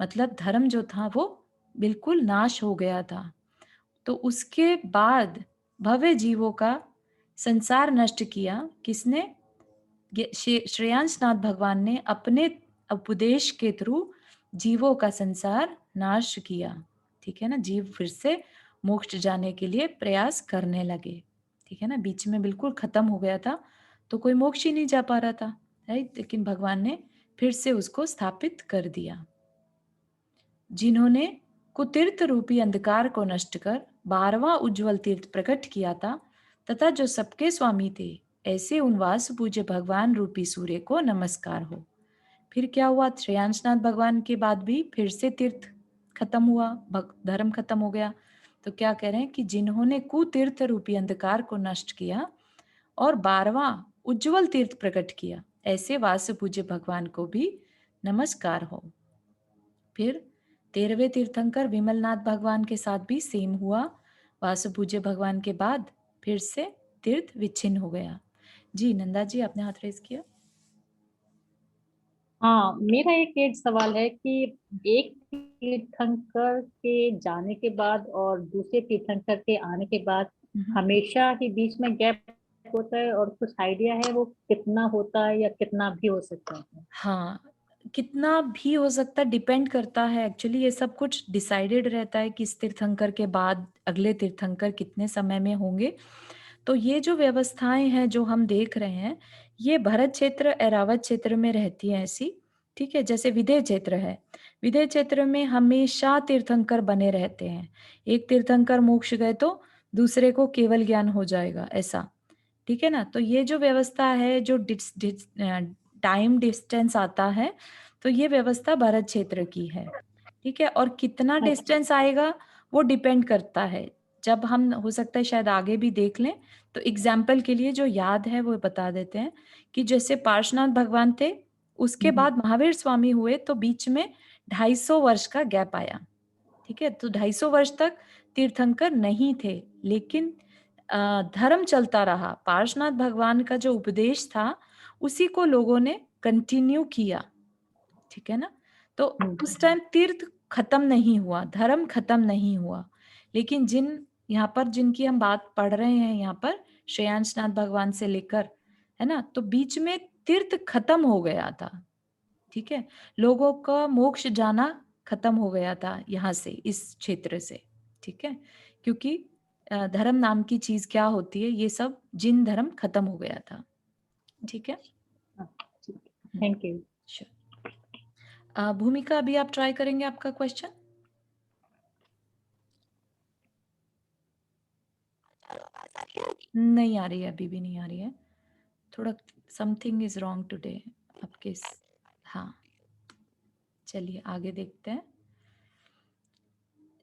मतलब धर्म जो था वो बिल्कुल नाश हो गया था। तो उसके बाद भव्य जीवों का संसार नष्ट किया किसने? श्रेयांशनाथ भगवान ने अपने उपदेश के थ्रू जीवों का संसार नाश किया। ठीक है ना, जीव फिर से मोक्ष जाने के लिए प्रयास करने लगे। ठीक है ना, बीच में बिल्कुल खत्म हो गया था, तो कोई मोक्ष ही नहीं जा पा रहा था, राइट? लेकिन भगवान ने फिर से उसको स्थापित कर दिया। जिन्होंने कुतीर्थ रूपी अंधकार को नष्ट कर 12वां उज्जवल तीर्थ प्रकट किया था तथा जो सबके स्वामी थे, ऐसे उन वास पूज्य भगवान रूपी सूर्य को नमस्कार हो। फिर क्या हुआ? श्रेयांशनाथ भगवान के बाद भी फिर से तीर्थ खत्म हुआ, धर्म खत्म हो गया। तो क्या कह रहे हैं कि जिन्होंने कुतीर्थ रूपी अंधकार को नष्ट किया और 12वां उज्जवल तीर्थ प्रकट किया, ऐसे वास पूज्य भगवान को भी नमस्कार हो। फिर 13वें तीर्थंकर विमलनाथ भगवान के साथ भी सेम हुआ। वासुपूज्य भगवान के बाद फिर से तीर्थ विच्छिन्न हो गया। जी नंदा जी, आपने हाथ रेज किया। हाँ, मेरा एक सवाल है कि एक तीर्थंकर के जाने के बाद और दूसरे तीर्थंकर के आने के बाद हम्म। हमेशा ही बीच में गैप होता है, और कुछ आइडिया है वो कितना होता है या कितना भी हो सकता है? हाँ, कितना भी हो सकता है, डिपेंड करता है। एक्चुअली ये सब कुछ डिसाइडेड रहता है कि इस तीर्थंकर के बाद अगले तीर्थंकर कितने समय में होंगे। तो ये जो व्यवस्थाएं हैं जो हम देख रहे हैं, ये भरत क्षेत्र, ऐरावत क्षेत्र में रहती है ऐसी। ठीक है, जैसे विदेह क्षेत्र है, विदेह क्षेत्र में हमेशा तीर्थंकर बने रहते हैं। एक तीर्थंकर मोक्ष गए तो दूसरे को केवल ज्ञान हो जाएगा, ऐसा। ठीक है ना, तो ये जो व्यवस्था है, जो टाइम डिस्टेंस आता है, तो ये व्यवस्था भरत क्षेत्र की है। ठीक है, और कितना अच्छा। डिस्टेंस आएगा वो डिपेंड करता है। जब हम हो सकता है शायद आगे भी देख लें, तो एग्जाम्पल के लिए जो याद है वो बता देते हैं कि जैसे पार्श्वनाथ भगवान थे, उसके हम्म, बाद महावीर स्वामी हुए तो बीच में 250 वर्ष का गैप आया। ठीक है, तो 250 वर्ष तक तीर्थंकर नहीं थे, लेकिन धर्म चलता रहा। पार्श्वनाथ भगवान का जो उपदेश था उसी को लोगों ने कंटिन्यू किया। ठीक है ना? तो उस टाइम तीर्थ खत्म नहीं हुआ, धर्म खत्म नहीं हुआ, लेकिन यहाँ पर जिनकी हम बात पढ़ रहे हैं यहाँ पर श्रेयांशनाथ भगवान से लेकर, है ना, तो बीच में तीर्थ खत्म हो गया था। ठीक है, लोगों का मोक्ष जाना खत्म हो गया था यहाँ से, इस क्षेत्र से। ठीक है, क्योंकि धर्म नाम की चीज क्या होती है, ये सब जिन धर्म खत्म हो गया था। ठीक है। Thank you. Sure. भूमिका, अभी आप ट्राई करेंगे आपका क्वेश्चन? नहीं आ रही है, अभी भी नहीं आ रही है। थोड़ा समथिंग इज रॉन्ग टुडे आपके हाँ, चलिए आगे देखते हैं।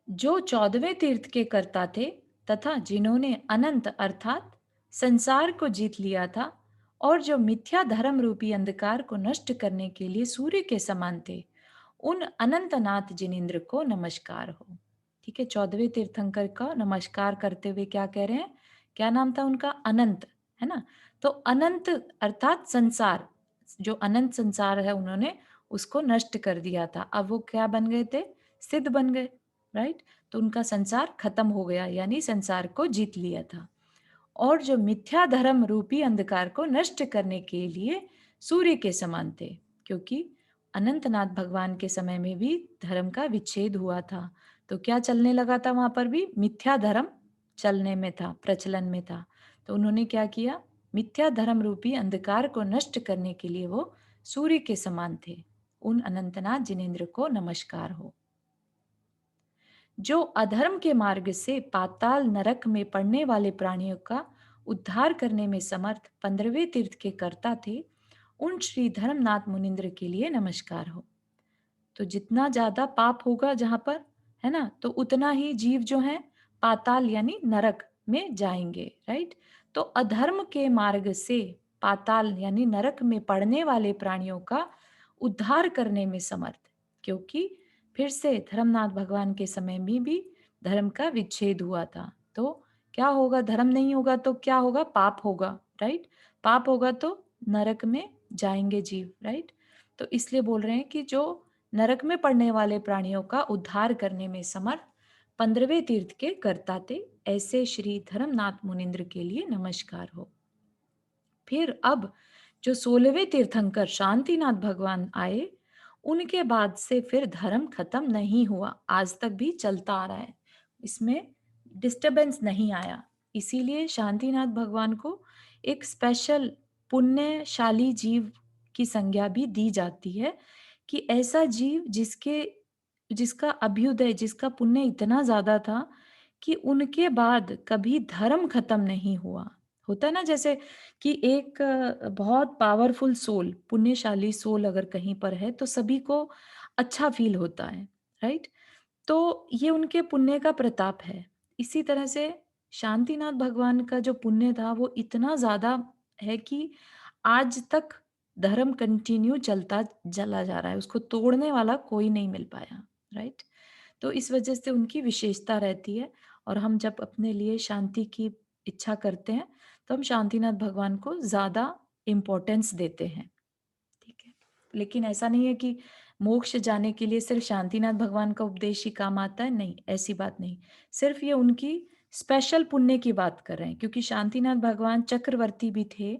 जो 14वें तीर्थ के कर्ता थे तथा जिन्होंने अनंत अर्थात संसार को जीत लिया था और जो मिथ्या धर्म रूपी अंधकार को नष्ट करने के लिए सूर्य के समान थे, उन अनंतनाथ जिनेन्द्र को नमस्कार हो। ठीक है, 14वें तीर्थंकर का नमस्कार करते हुए क्या कह रहे हैं? क्या नाम था उनका? अनंत, है ना? तो अनंत अर्थात संसार, जो अनंत संसार है उन्होंने उसको नष्ट कर दिया था। अब वो क्या बन गए थे? सिद्ध बन गए, राइट? तो उनका संसार खत्म हो गया, यानी संसार को जीत लिया था। और जो मिथ्या धर्म रूपी अंधकार को नष्ट करने के लिए सूर्य के समान थे, क्योंकि अनंतनाथ भगवान के समय में भी धर्म का विच्छेद हुआ था। तो क्या चलने लगा था वहां पर भी? मिथ्या धर्म चलने में था, प्रचलन में था। तो उन्होंने क्या किया? मिथ्या धर्म रूपी अंधकार को नष्ट करने के लिए वो सूर्य के समान थे। उन अनंतनाथ जिनेन्द्र को नमस्कार हो। जो अधर्म के मार्ग से पाताल नरक में पड़ने वाले प्राणियों का उद्धार करने में समर्थ 15वें तीर्थ के कर्ता थे, उन श्री धर्मनाथ मुनिंद्र के लिए नमस्कार हो। तो जितना ज्यादा पाप होगा जहां पर, है ना, तो उतना ही जीव जो है पाताल यानी नरक में जाएंगे, राइट? तो अधर्म के मार्ग से पाताल यानी नरक में पड़ने वाले प्राणियों का उद्धार करने में समर्थ, क्योंकि फिर से धर्मनाथ भगवान के समय में भी धर्म का विच्छेद हुआ था। तो क्या होगा? धर्म नहीं होगा तो क्या होगा? पाप होगा, राइट? पाप होगा तो नरक में जाएंगे जीव, राइट? तो इसलिए बोल रहे हैं कि जो नरक में पड़ने वाले प्राणियों का उद्धार करने में समर्थ 15वें तीर्थ के कर्ता थे, ऐसे श्री धर्मनाथ मुनिंद्र के लिए नमस्कार हो। फिर अब जो 16वें तीर्थंकर शांतिनाथ भगवान आए, उनके बाद से फिर धर्म खत्म नहीं हुआ, आज तक भी चलता आ रहा है, इसमें डिस्टरबेंस नहीं आया। इसीलिए शांतिनाथ भगवान को एक स्पेशल पुण्यशाली जीव की संज्ञा भी दी जाती है, कि ऐसा जीव जिसका अभ्युदय, जिसका पुण्य इतना ज्यादा था कि उनके बाद कभी धर्म खत्म नहीं हुआ। होता है ना, जैसे कि एक बहुत पावरफुल सोल, पुण्यशाली सोल अगर कहीं पर है तो सभी को अच्छा फील होता है, राइट? तो ये उनके पुण्य का प्रताप है। इसी तरह से शांतिनाथ भगवान का जो पुण्य था वो इतना ज्यादा है कि आज तक धर्म कंटिन्यू चलता चला जा रहा है, उसको तोड़ने वाला कोई नहीं मिल पाया, राइट? तो इस वजह से उनकी विशेषता रहती है। और हम जब अपने लिए शांति की इच्छा करते हैं तो हम शांतिनाथ भगवान को ज्यादा इम्पोर्टेंस देते हैं। ठीक है, लेकिन ऐसा नहीं है कि मोक्ष जाने के लिए सिर्फ शांतिनाथ भगवान का उपदेश ही काम आता है, नहीं, ऐसी बात नहीं। सिर्फ ये उनकी स्पेशल पुण्य की बात कर रहे हैं, क्योंकि शांतिनाथ भगवान चक्रवर्ती भी थे,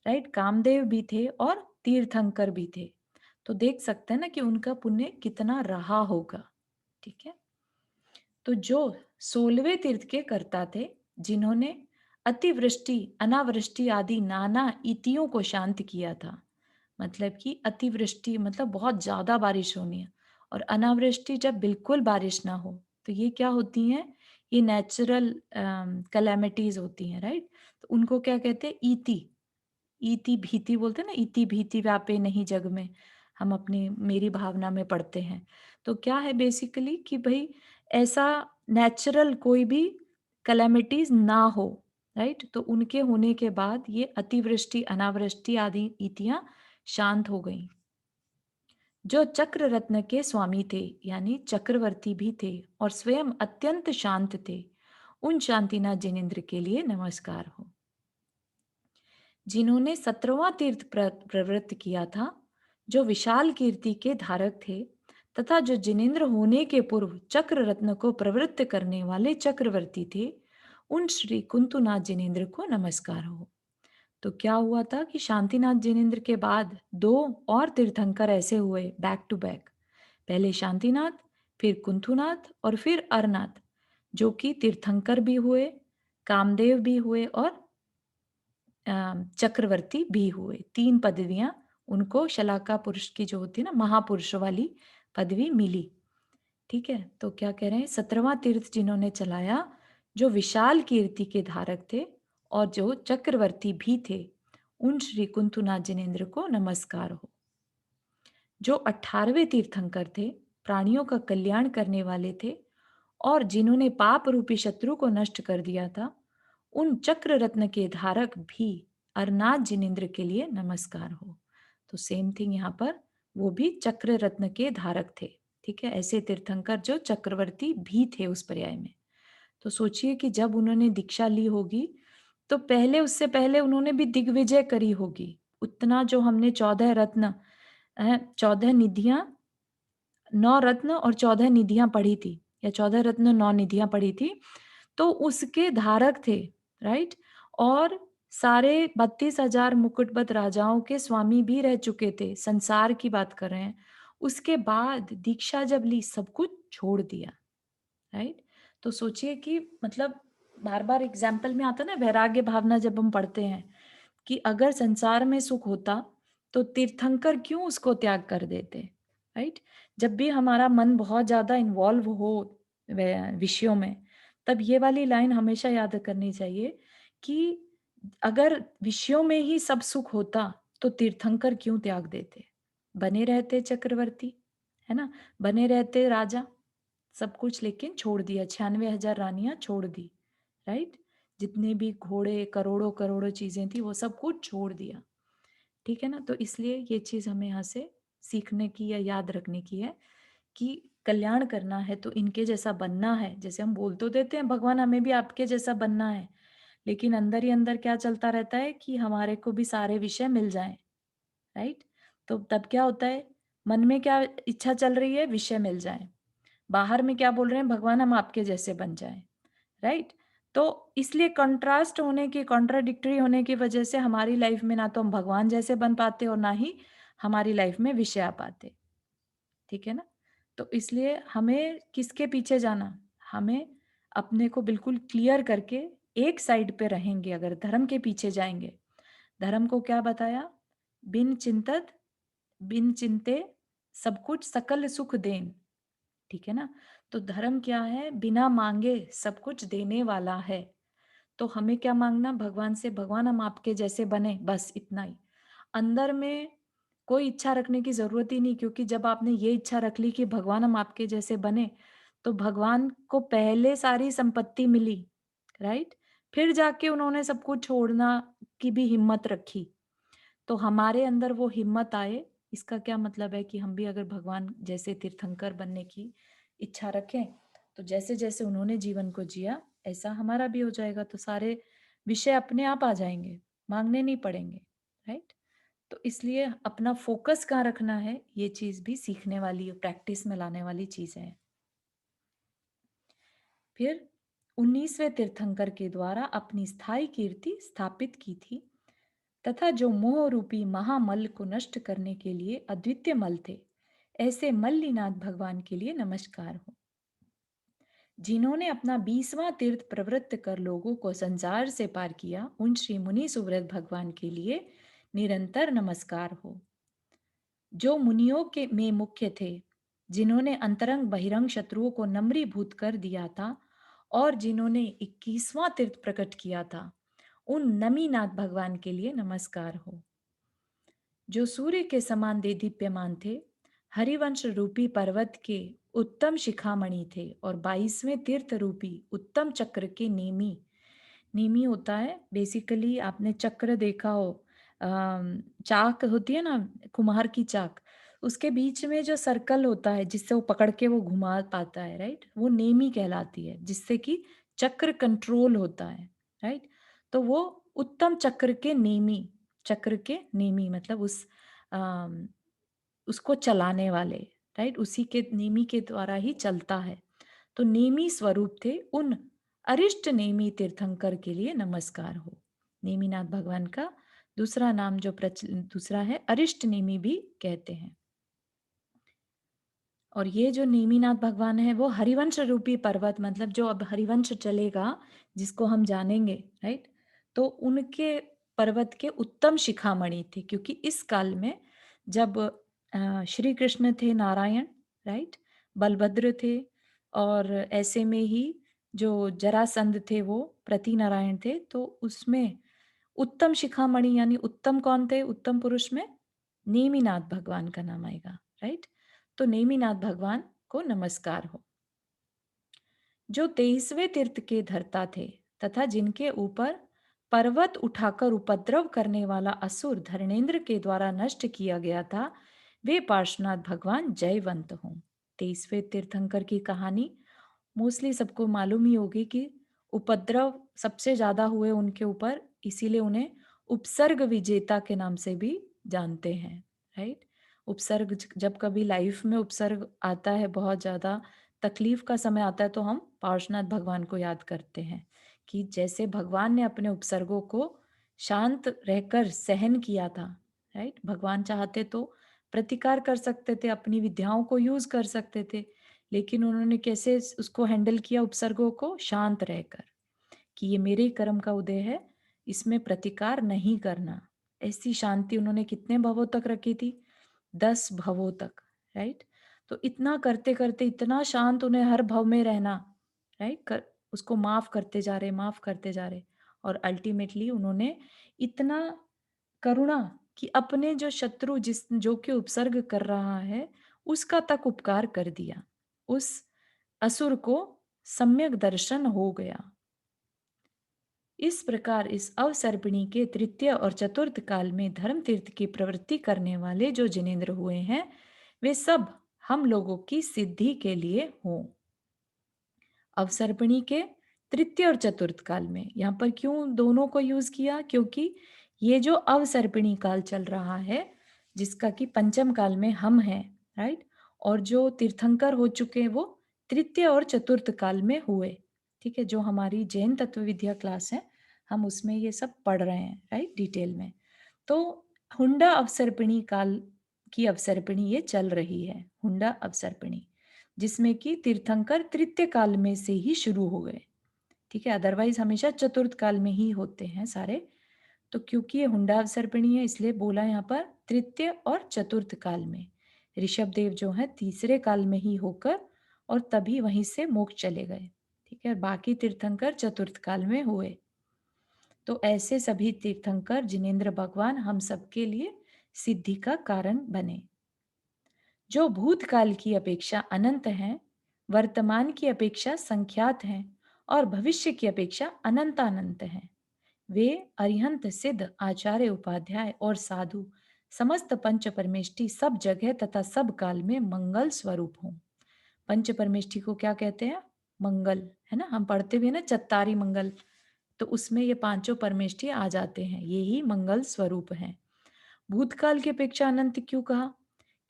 राइट, कामदेव भी थे और तीर्थंकर भी थे। तो देख सकते हैं ना कि उनका पुण्य कितना रहा होगा। ठीक है, तो जो 16वें तीर्थ के कर्ता थे, जिन्होंने अतिवृष्टि अनावृष्टि आदि नाना इतियों को शांत किया था। मतलब कि अतिवृष्टि मतलब बहुत ज्यादा बारिश होनी है, और अनावृष्टि जब बिल्कुल बारिश ना हो, तो ये क्या होती हैं? ये नेचुरल कैलेमिटीज होती हैं, राइट? तो उनको क्या कहते हैं? ईति। ईति भीति बोलते हैं ना, ईति भीति व्यापे नहीं जग में, हम अपनी मेरी भावना में पढ़ते हैं। तो क्या है बेसिकली कि भाई ऐसा नेचुरल कोई भी कैलेमिटीज ना हो, राइट? तो उनके होने के बाद ये अतिवृष्टि, अनावृष्टि आदि रीतियां शांत हो गईं। जो चक्र रत्न के स्वामी थे, यानी चक्रवर्ती भी थे और स्वयं अत्यंत शांत थे, उन शांतिनाथ जिनेन्द्र के लिए नमस्कार हो। जिन्होंने 17वां तीर्थ प्रवृत्त किया था, जो विशाल कीर्ति के धारक थे तथा जो जिनेन्द्र होने के पूर्व चक्र रत्न को प्रवृत्त करने वाले चक्रवर्ती थे, उन श्री कुंतुनाथ जिनेन्द्र को नमस्कार हो। तो क्या हुआ था कि शांतिनाथ जिनेन्द्र के बाद दो और तीर्थंकर ऐसे हुए बैक टू बैक। पहले शांतिनाथ, फिर कुंथुनाथ और फिर अरनाथ, जो कि तीर्थंकर भी हुए, कामदेव भी हुए और चक्रवर्ती भी हुए। 3 पदवियाँ उनको शलाका पुरुष की जो होती है ना, महापुरुष वाली पदवी मिली। ठीक है? तो क्या कह रहे हैं, 17वां तीर्थ जिन्होंने चलाया, जो विशाल कीर्ति के धारक थे और जो चक्रवर्ती भी थे, उन श्री कुंतुनाथ जिनेन्द्र को नमस्कार हो। जो 18वें तीर्थंकर थे, प्राणियों का कल्याण करने वाले थे और जिन्होंने पाप रूपी शत्रु को नष्ट कर दिया था, उन चक्र रत्न के धारक भी अरनाथ जिनेन्द्र के लिए नमस्कार हो। तो सेम थिंग यहाँ पर, वो भी चक्र रत्न के धारक थे। ठीक है? ऐसे तीर्थंकर जो चक्रवर्ती भी थे उस पर्याय में। तो सोचिए कि जब उन्होंने दीक्षा ली होगी, तो पहले, उससे पहले उन्होंने भी दिग्विजय करी होगी। उतना जो हमने 14 रत्न, 14 निधियां, 9 रत्न और 14 निधियां पढ़ी थी, या 14 रत्न 9 निधियां पढ़ी थी, तो उसके धारक थे, राइट? और सारे 32,000 मुकुटबद्ध राजाओं के स्वामी भी रह चुके थे, संसार की बात कर रहे हैं। उसके बाद दीक्षा जब ली, सब कुछ छोड़ दिया, राइट? तो सोचिए कि मतलब बार बार एग्जाम्पल में आता ना वैराग्य भावना, जब हम पढ़ते हैं कि अगर संसार में सुख होता तो तीर्थंकर क्यों उसको त्याग कर देते, राइट? जब भी हमारा मन बहुत ज्यादा इन्वॉल्व हो विषयों में, तब ये वाली लाइन हमेशा याद करनी चाहिए कि अगर विषयों में ही सब सुख होता तो तीर्थंकर क्यों त्याग देते, बने रहते चक्रवर्ती, है ना, बने रहते राजा, सब कुछ लेकिन छोड़ दिया, 96,000 रानियां छोड़ दी, राइट? जितने भी घोड़े, करोड़ों करोड़ों चीजें थी, वो सब कुछ छोड़ दिया। ठीक है ना? तो इसलिए ये चीज हमें यहाँ से सीखने की या याद रखने की है कि कल्याण करना है तो इनके जैसा बनना है। जैसे हम बोल तो देते हैं भगवान हमें भी आपके जैसा बनना है, लेकिन अंदर ही अंदर क्या चलता रहता है कि हमारे को भी सारे विषय मिल जाएं, राइट? तो तब क्या होता है, मन में क्या इच्छा चल रही है, विषय मिल जाए, बाहर में क्या बोल रहे हैं, भगवान हम आपके जैसे बन जाएं, राइट? तो इसलिए कंट्रास्ट होने की, कॉन्ट्राडिक्टरी होने की वजह से हमारी लाइफ में ना तो हम भगवान जैसे बन पाते और ना ही हमारी लाइफ में विषय आ पाते। ठीक है ना? तो इसलिए हमें किसके पीछे जाना, हमें अपने को बिल्कुल क्लियर करके एक साइड पे रहेंगे। अगर धर्म के पीछे जाएंगे, धर्म को क्या बताया, बिन चिंतत बिन चिंते सब कुछ सकल सुख देन। ठीक है ना? तो धर्म क्या है, बिना मांगे सब कुछ देने वाला है। तो हमें क्या मांगना भगवान से, भगवान हम आपके जैसे बने, बस इतना ही। अंदर में कोई इच्छा रखने की जरूरत ही नहीं, क्योंकि जब आपने ये इच्छा रख ली कि भगवान हम आपके जैसे बने, तो भगवान को पहले सारी संपत्ति मिली, राइट? फिर जाके उन्होंने सब कुछ छोड़ना की भी हिम्मत रखी। तो हमारे अंदर वो हिम्मत आए, इसका क्या मतलब है कि हम भी अगर भगवान जैसे तीर्थंकर बनने की इच्छा रखें, तो जैसे जैसे उन्होंने जीवन को जिया, ऐसा हमारा भी हो जाएगा। तो सारे विषय अपने आप आ जाएंगे, मांगने नहीं पड़ेंगे, राइट? तो इसलिए अपना फोकस कहाँ रखना है, ये चीज भी सीखने वाली, प्रैक्टिस में लाने वाली चीज है। फिर 19वें तीर्थंकर के द्वारा अपनी स्थायी कीर्ति स्थापित की थी, तथा जो मोह रूपी महामल को नष्ट करने के लिए अद्वितीय मल थे, ऐसे मल्लीनाथ भगवान के लिए नमस्कार हो। जिन्होंने अपना 20वां तीर्थ प्रवृत्त कर लोगों को संसार से पार किया, उन श्री मुनि सुव्रत भगवान के लिए निरंतर नमस्कार हो। जो मुनियों के में मुख्य थे, जिन्होंने अंतरंग बहिरंग शत्रुओं को नम्रीभूत कर दिया था और जिन्होंने 21वां तीर्थ प्रकट किया था, उन नमीनाथ भगवान के लिए नमस्कार हो। जो सूर्य के समान दे दीप्यमान थे, हरिवंश रूपी पर्वत के उत्तम शिखामणि थे और 22वें तीर्थ रूपी उत्तम चक्र के नेमी। नेमी होता है बेसिकली, आपने चक्र देखा हो, चाक होती है ना, कुम्हार की चाक, उसके बीच में जो सर्कल होता है जिससे वो पकड़ के वो घुमा पाता है, राइट, वो नेमी कहलाती है, जिससे कि चक्र कंट्रोल होता है, राइट। तो वो उत्तम चक्र के नेमी, चक्र के नेमी मतलब अम, उसको चलाने वाले, राइट, उसी के नेमी के द्वारा ही चलता है। तो नेमी स्वरूप थे, उन अरिष्ट नेमी तीर्थंकर के लिए नमस्कार हो। नेमीनाथ भगवान का दूसरा नाम जो दूसरा है, अरिष्ट नेमी भी कहते हैं। और ये जो नेमीनाथ भगवान है वो हरिवंश रूपी पर्वत, मतलब जो अब हरिवंश चलेगा, जिसको हम जानेंगे, राइट, तो उनके पर्वत के उत्तम शिखामणि थे, क्योंकि इस काल में जब श्री कृष्ण थे नारायण, राइट, बलभद्र थे, और ऐसे में ही जो जरासंध थे वो प्रति नारायण थे, तो उसमें उत्तम शिखामणि यानी उत्तम कौन थे, उत्तम पुरुष में नेमिनाथ भगवान का नाम आएगा, राइट। तो नेमिनाथ भगवान को नमस्कार हो, जो 23वें तीर्थ के धर्ता थे तथा जिनके ऊपर पर्वत उठाकर उपद्रव करने वाला असुर धर्मेंद्र के द्वारा नष्ट किया गया था, वे पार्श्वनाथ भगवान जयवंत हों। 23वें तीर्थंकर की कहानी मोस्टली सबको मालूम ही होगी कि उपद्रव सबसे ज्यादा हुए उनके ऊपर, इसीलिए उन्हें उपसर्ग विजेता के नाम से भी जानते हैं, राइट। उपसर्ग, जब कभी लाइफ में उपसर्ग आता है, बहुत ज्यादा तकलीफ का समय आता है, तो हम पार्श्वनाथ भगवान को याद करते हैं कि जैसे भगवान ने अपने उपसर्गों को शांत रहकर सहन किया था, राइट। भगवान चाहते तो प्रतिकार कर सकते थे, अपनी विद्याओं को यूज कर सकते थे, लेकिन उन्होंने कैसे उसको हैंडल किया, उपसर्गों को शांत रहकर, कि ये मेरे ही कर्म का उदय है, इसमें प्रतिकार नहीं करना। ऐसी शांति उन्होंने कितने भवों तक रखी थी, 10 भवों तक, राइट। तो इतना करते करते इतना शांत, उन्हें हर भव में रहना, राइट, उसको माफ करते जा रहे, माफ करते जा रहे, और अल्टीमेटली उन्होंने इतना करुणा कि अपने जो शत्रु, जिस जो कि उपसर्ग कर रहा है, उसका तक उपकार कर दिया, उस असुर को सम्यक दर्शन हो गया। इस प्रकार इस अवसर्पिणी के तृतीय और चतुर्थ काल में धर्म तीर्थ की प्रवृत्ति करने वाले जो जिनेंद्र हुए हैं, वे सब हम लोगों की सिद्धि के लिए हों। अवसर्पिणी के तृतीय और चतुर्थ काल में, यहाँ पर क्यों दोनों को यूज किया, क्योंकि ये जो अवसर्पिणी काल चल रहा है, जिसका कि पंचम काल में हम हैं, राइट, और जो तीर्थंकर हो चुके हैं वो तृतीय और चतुर्थ काल में हुए, ठीक है। जो हमारी जैन तत्व विद्या क्लास है, हम उसमें ये सब पढ़ रहे हैं, राइट, डिटेल में। तो हुंडा अवसर्पिणी काल की अवसर्पिणी ये चल रही है, हुंडा अवसर्पिणी, जिसमें कि तीर्थंकर तृतीय काल में से ही शुरू हो गए, ठीक है। अदरवाइज हमेशा चतुर्थ काल में ही होते हैं सारे। तो क्योंकि ये हुंडा अवसर्पिणी है, इसलिए बोला यहाँ पर तृतीय और चतुर्थ काल में। ऋषभ देव जो है तीसरे काल में ही होकर और तभी वहीं से मोक्ष चले गए, ठीक है। और बाकी तीर्थंकर चतुर्थ काल में हुए। तो ऐसे सभी तीर्थंकर जिनेंद्र भगवान हम सबके लिए सिद्धि का कारण बने, जो भूतकाल की अपेक्षा अनंत हैं, वर्तमान की अपेक्षा संख्यात हैं और भविष्य की अपेक्षा अनंतानंत हैं। वे अरिहंत सिद्ध आचार्य उपाध्याय और साधु समस्त पंच परमेष्टि सब जगह तथा सब काल में मंगल स्वरूप हों। पंच परमेष्टि को क्या कहते हैं, मंगल, है ना, हम पढ़ते हुए ना चत्तारी मंगल, तो उसमें ये पांचों परमेष्टि आ जाते हैं, ये ही मंगल स्वरूप हैं। भूतकाल की अपेक्षा अनंत क्यों कहा,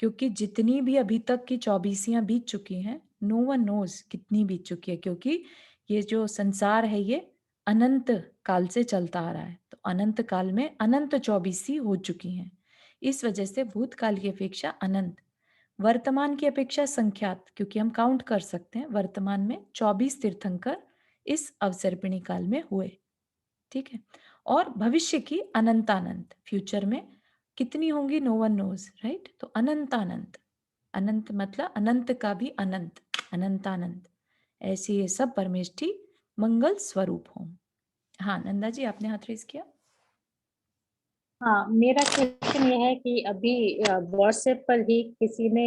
क्योंकि जितनी भी अभी तक की 24 बीत चुकी हैं, नो वन नोज कितनी बीत चुकी है, क्योंकि ये जो संसार है ये अनंत काल से चलता आ रहा है, तो अनंत काल में अनंत 24 हो चुकी हैं, इस वजह से भूतकाल की अपेक्षा अनंत। वर्तमान की अपेक्षा संख्यात, क्योंकि हम काउंट कर सकते हैं, वर्तमान में 24 तीर्थंकर इस अवसर्पिणी काल में हुए, ठीक है। और भविष्य की अनंतानंत, फ्यूचर में कितनी होंगी, नो वन नोज, राइट। तो अनंतानंत, अनंत मतलब अनंत का भी अनंत, अनंतानंत, ऐसे ये सब परमेष्टि मंगल स्वरूप हों। हाँ नंदा जी, आपने हाथ रेस किया। हाँ, मेरा क्वेश्चन ये है कि अभी व्हाट्सएप पर ही किसी ने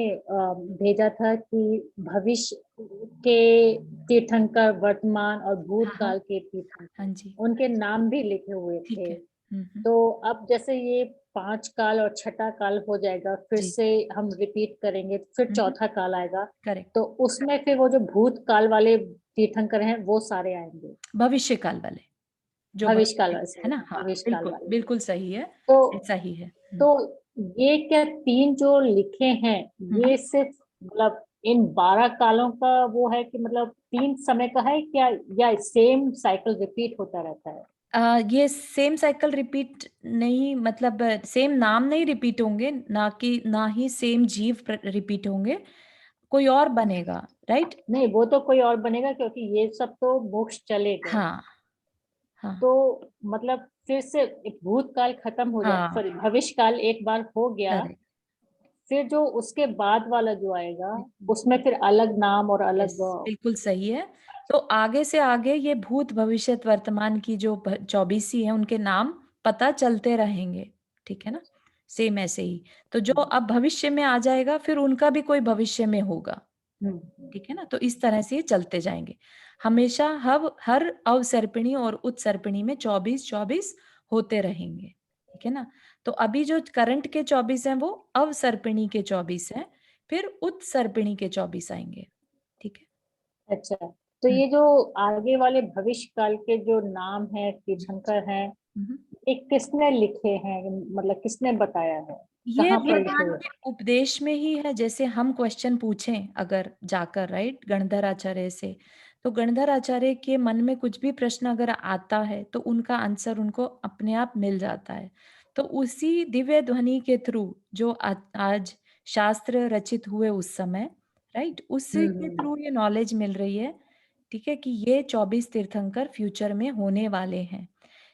भेजा था कि भविष्य के तीर्थंकर, वर्तमान और हाँ, हाँ। भूतकाल के हाँ तीर्थंकर, जी। उनके नाम भी लिखे हुए ठीक थे। है। हुँ। तो अब जैसे ये 5 काल और छठा काल हो जाएगा, फिर जी। से हम रिपीट करेंगे, फिर हुँ। चौथा काल आएगा, करेक्ट। तो उसमें फिर वो जो भूतकाल वाले तीर्थंकर हैं, वो सारे आएंगे, भविष्य काल वाले, जो भविष्य काल भविष्य वाले, है सॉरी, ना? हाँ, भविष्य काल बिल्कुल, वाले। बिल्कुल सही है, तो ऐसा ही है। तो ये क्या 3 जो लिखे हैं, हुँ। ये सिर्फ मतलब इन 12 कालों का वो है कि मतलब 3 समय का है क्या, या सेम साइकिल रिपीट होता रहता है? ये सेम साइकिल रिपीट नहीं, मतलब सेम नाम नहीं रिपीट होंगे, ना ही सेम जीव रिपीट होंगे, कोई और बनेगा, राइट? नहीं, वो तो कोई और बनेगा, क्योंकि ये सब तो मोक्ष चले गए। हाँ, हाँ, तो मतलब फिर से एक भूतकाल खत्म हो जाए, हाँ, सॉरी, भविष्य काल एक बार हो गया, करेक्ट। फिर जो उसके बाद वाला जो आएगा, उसमें फिर अलग नाम और यस, अलग बिल्कुल सही है। तो आगे से आगे ये भूत, भविष्यत, वर्तमान की जो 24 है, उनके नाम पता चलते रहेंगे, ठीक है ना? सेम ऐसे ही। तो जो अब भविष्य में आ जाएगा, फिर उनका भी कोई भविष्य में होगा। हम्म, ठीक है ना? तो इस तरह से ये चलते जाएँगे। हमेशा हर अवसर्पिणी और उत्सर्पिणी में 24-24 होते रहेंगे। ठीक है ना? तो अभी जो करंट के 24 हैं वो अवसर्पिणी के 24 हैं, फिर उत्सर्पिणी के 24 आएँगे। ठीक है? अच्छा, तो हुँ, ये जो आगे वाले भविष्य काल के जो नाम है, जी। तीर्थंकर हैं, हुँ, हुँ। ये किसने लिखे हैं, मतलब किसने बताया है, ये कहाँ पर लिखे भगवान हुए के उपदेश में ही है, जैसे हम क्वेश्चन पूछें अगर जाकर, राइट, गणधर आचार्य से, तो गणधर आचार्य के मन में कुछ भी प्रश्न अगर आता है तो उनका आंसर उनको अपने आप मिल जाता है। तो उसी दिव्य ध्वनि के थ्रू जो आज शास्त्र रचित हुए उस समय, राइट, हैं? उसी के थ्रू ये नॉलेज मिल रही है, ठीक है, कि ये 24 तीर्थंकर फ्यूचर में होने वाले हैं।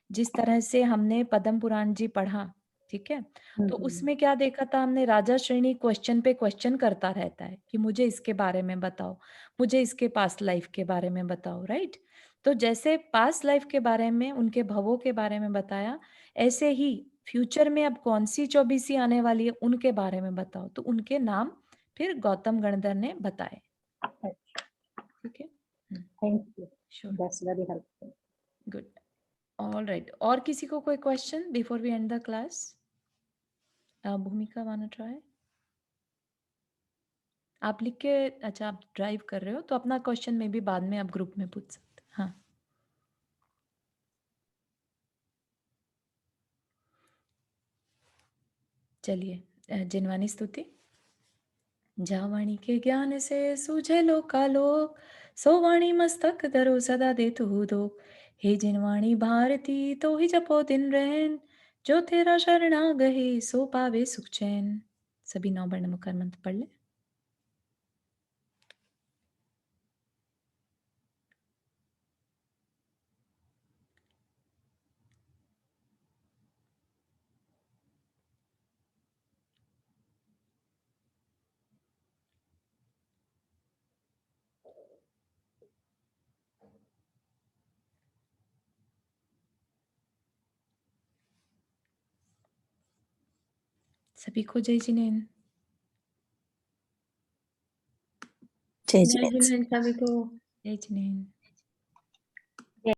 जिस तरह से हमने पद्म पुराण जी पढ़ा, ठीक है? तो हम्म, उसमें क्या देखा था हमने, राजा श्रेणी क्वेश्चन पे क्वेश्चन करता रहता है कि मुझे इसके बारे में बताओ, मुझे इसके पास्ट लाइफ के बारे में बताओ, राइट? तो जैसे पास्ट लाइफ के बारे में, उनके भवों के बारे में बताया, ऐसे ही फ्यूचर में अब कौन-सी 24वीं आने वाली है, उनके बारे में बताओ। तो उनके नाम फिर गौतम गणधर ने बताए, ठीक है? Hmm, thank you, sure, that's very helpful. Good, alright. और किसी को कोई question before we end the class? Bhumika wanna try? आप लिख के, अच्छा आप ड्राइव कर रहे हो तो अपना क्वेश्चन में भी बाद में आप ग्रुप में पूछ सकते हैं। हाँ, चलिए, जिनवानी स्तुति। जा वाणी के ज्ञान से सूझे लोकालोक, सो वाणी मस्तक धरो सदा देतु दो। हे जिनवाणी भारती तो ही जपो दिन रैन, जो तेरा शरणा गहे सो पावे सुख चैन। सभी 9 वर्ण मुखर मंत्र पढ़ ले। सभी को जय जिनेन्द्र। जय जय जिनेन्द्र। जिनेन्द्र सभी को। जय जिनेन्द्र।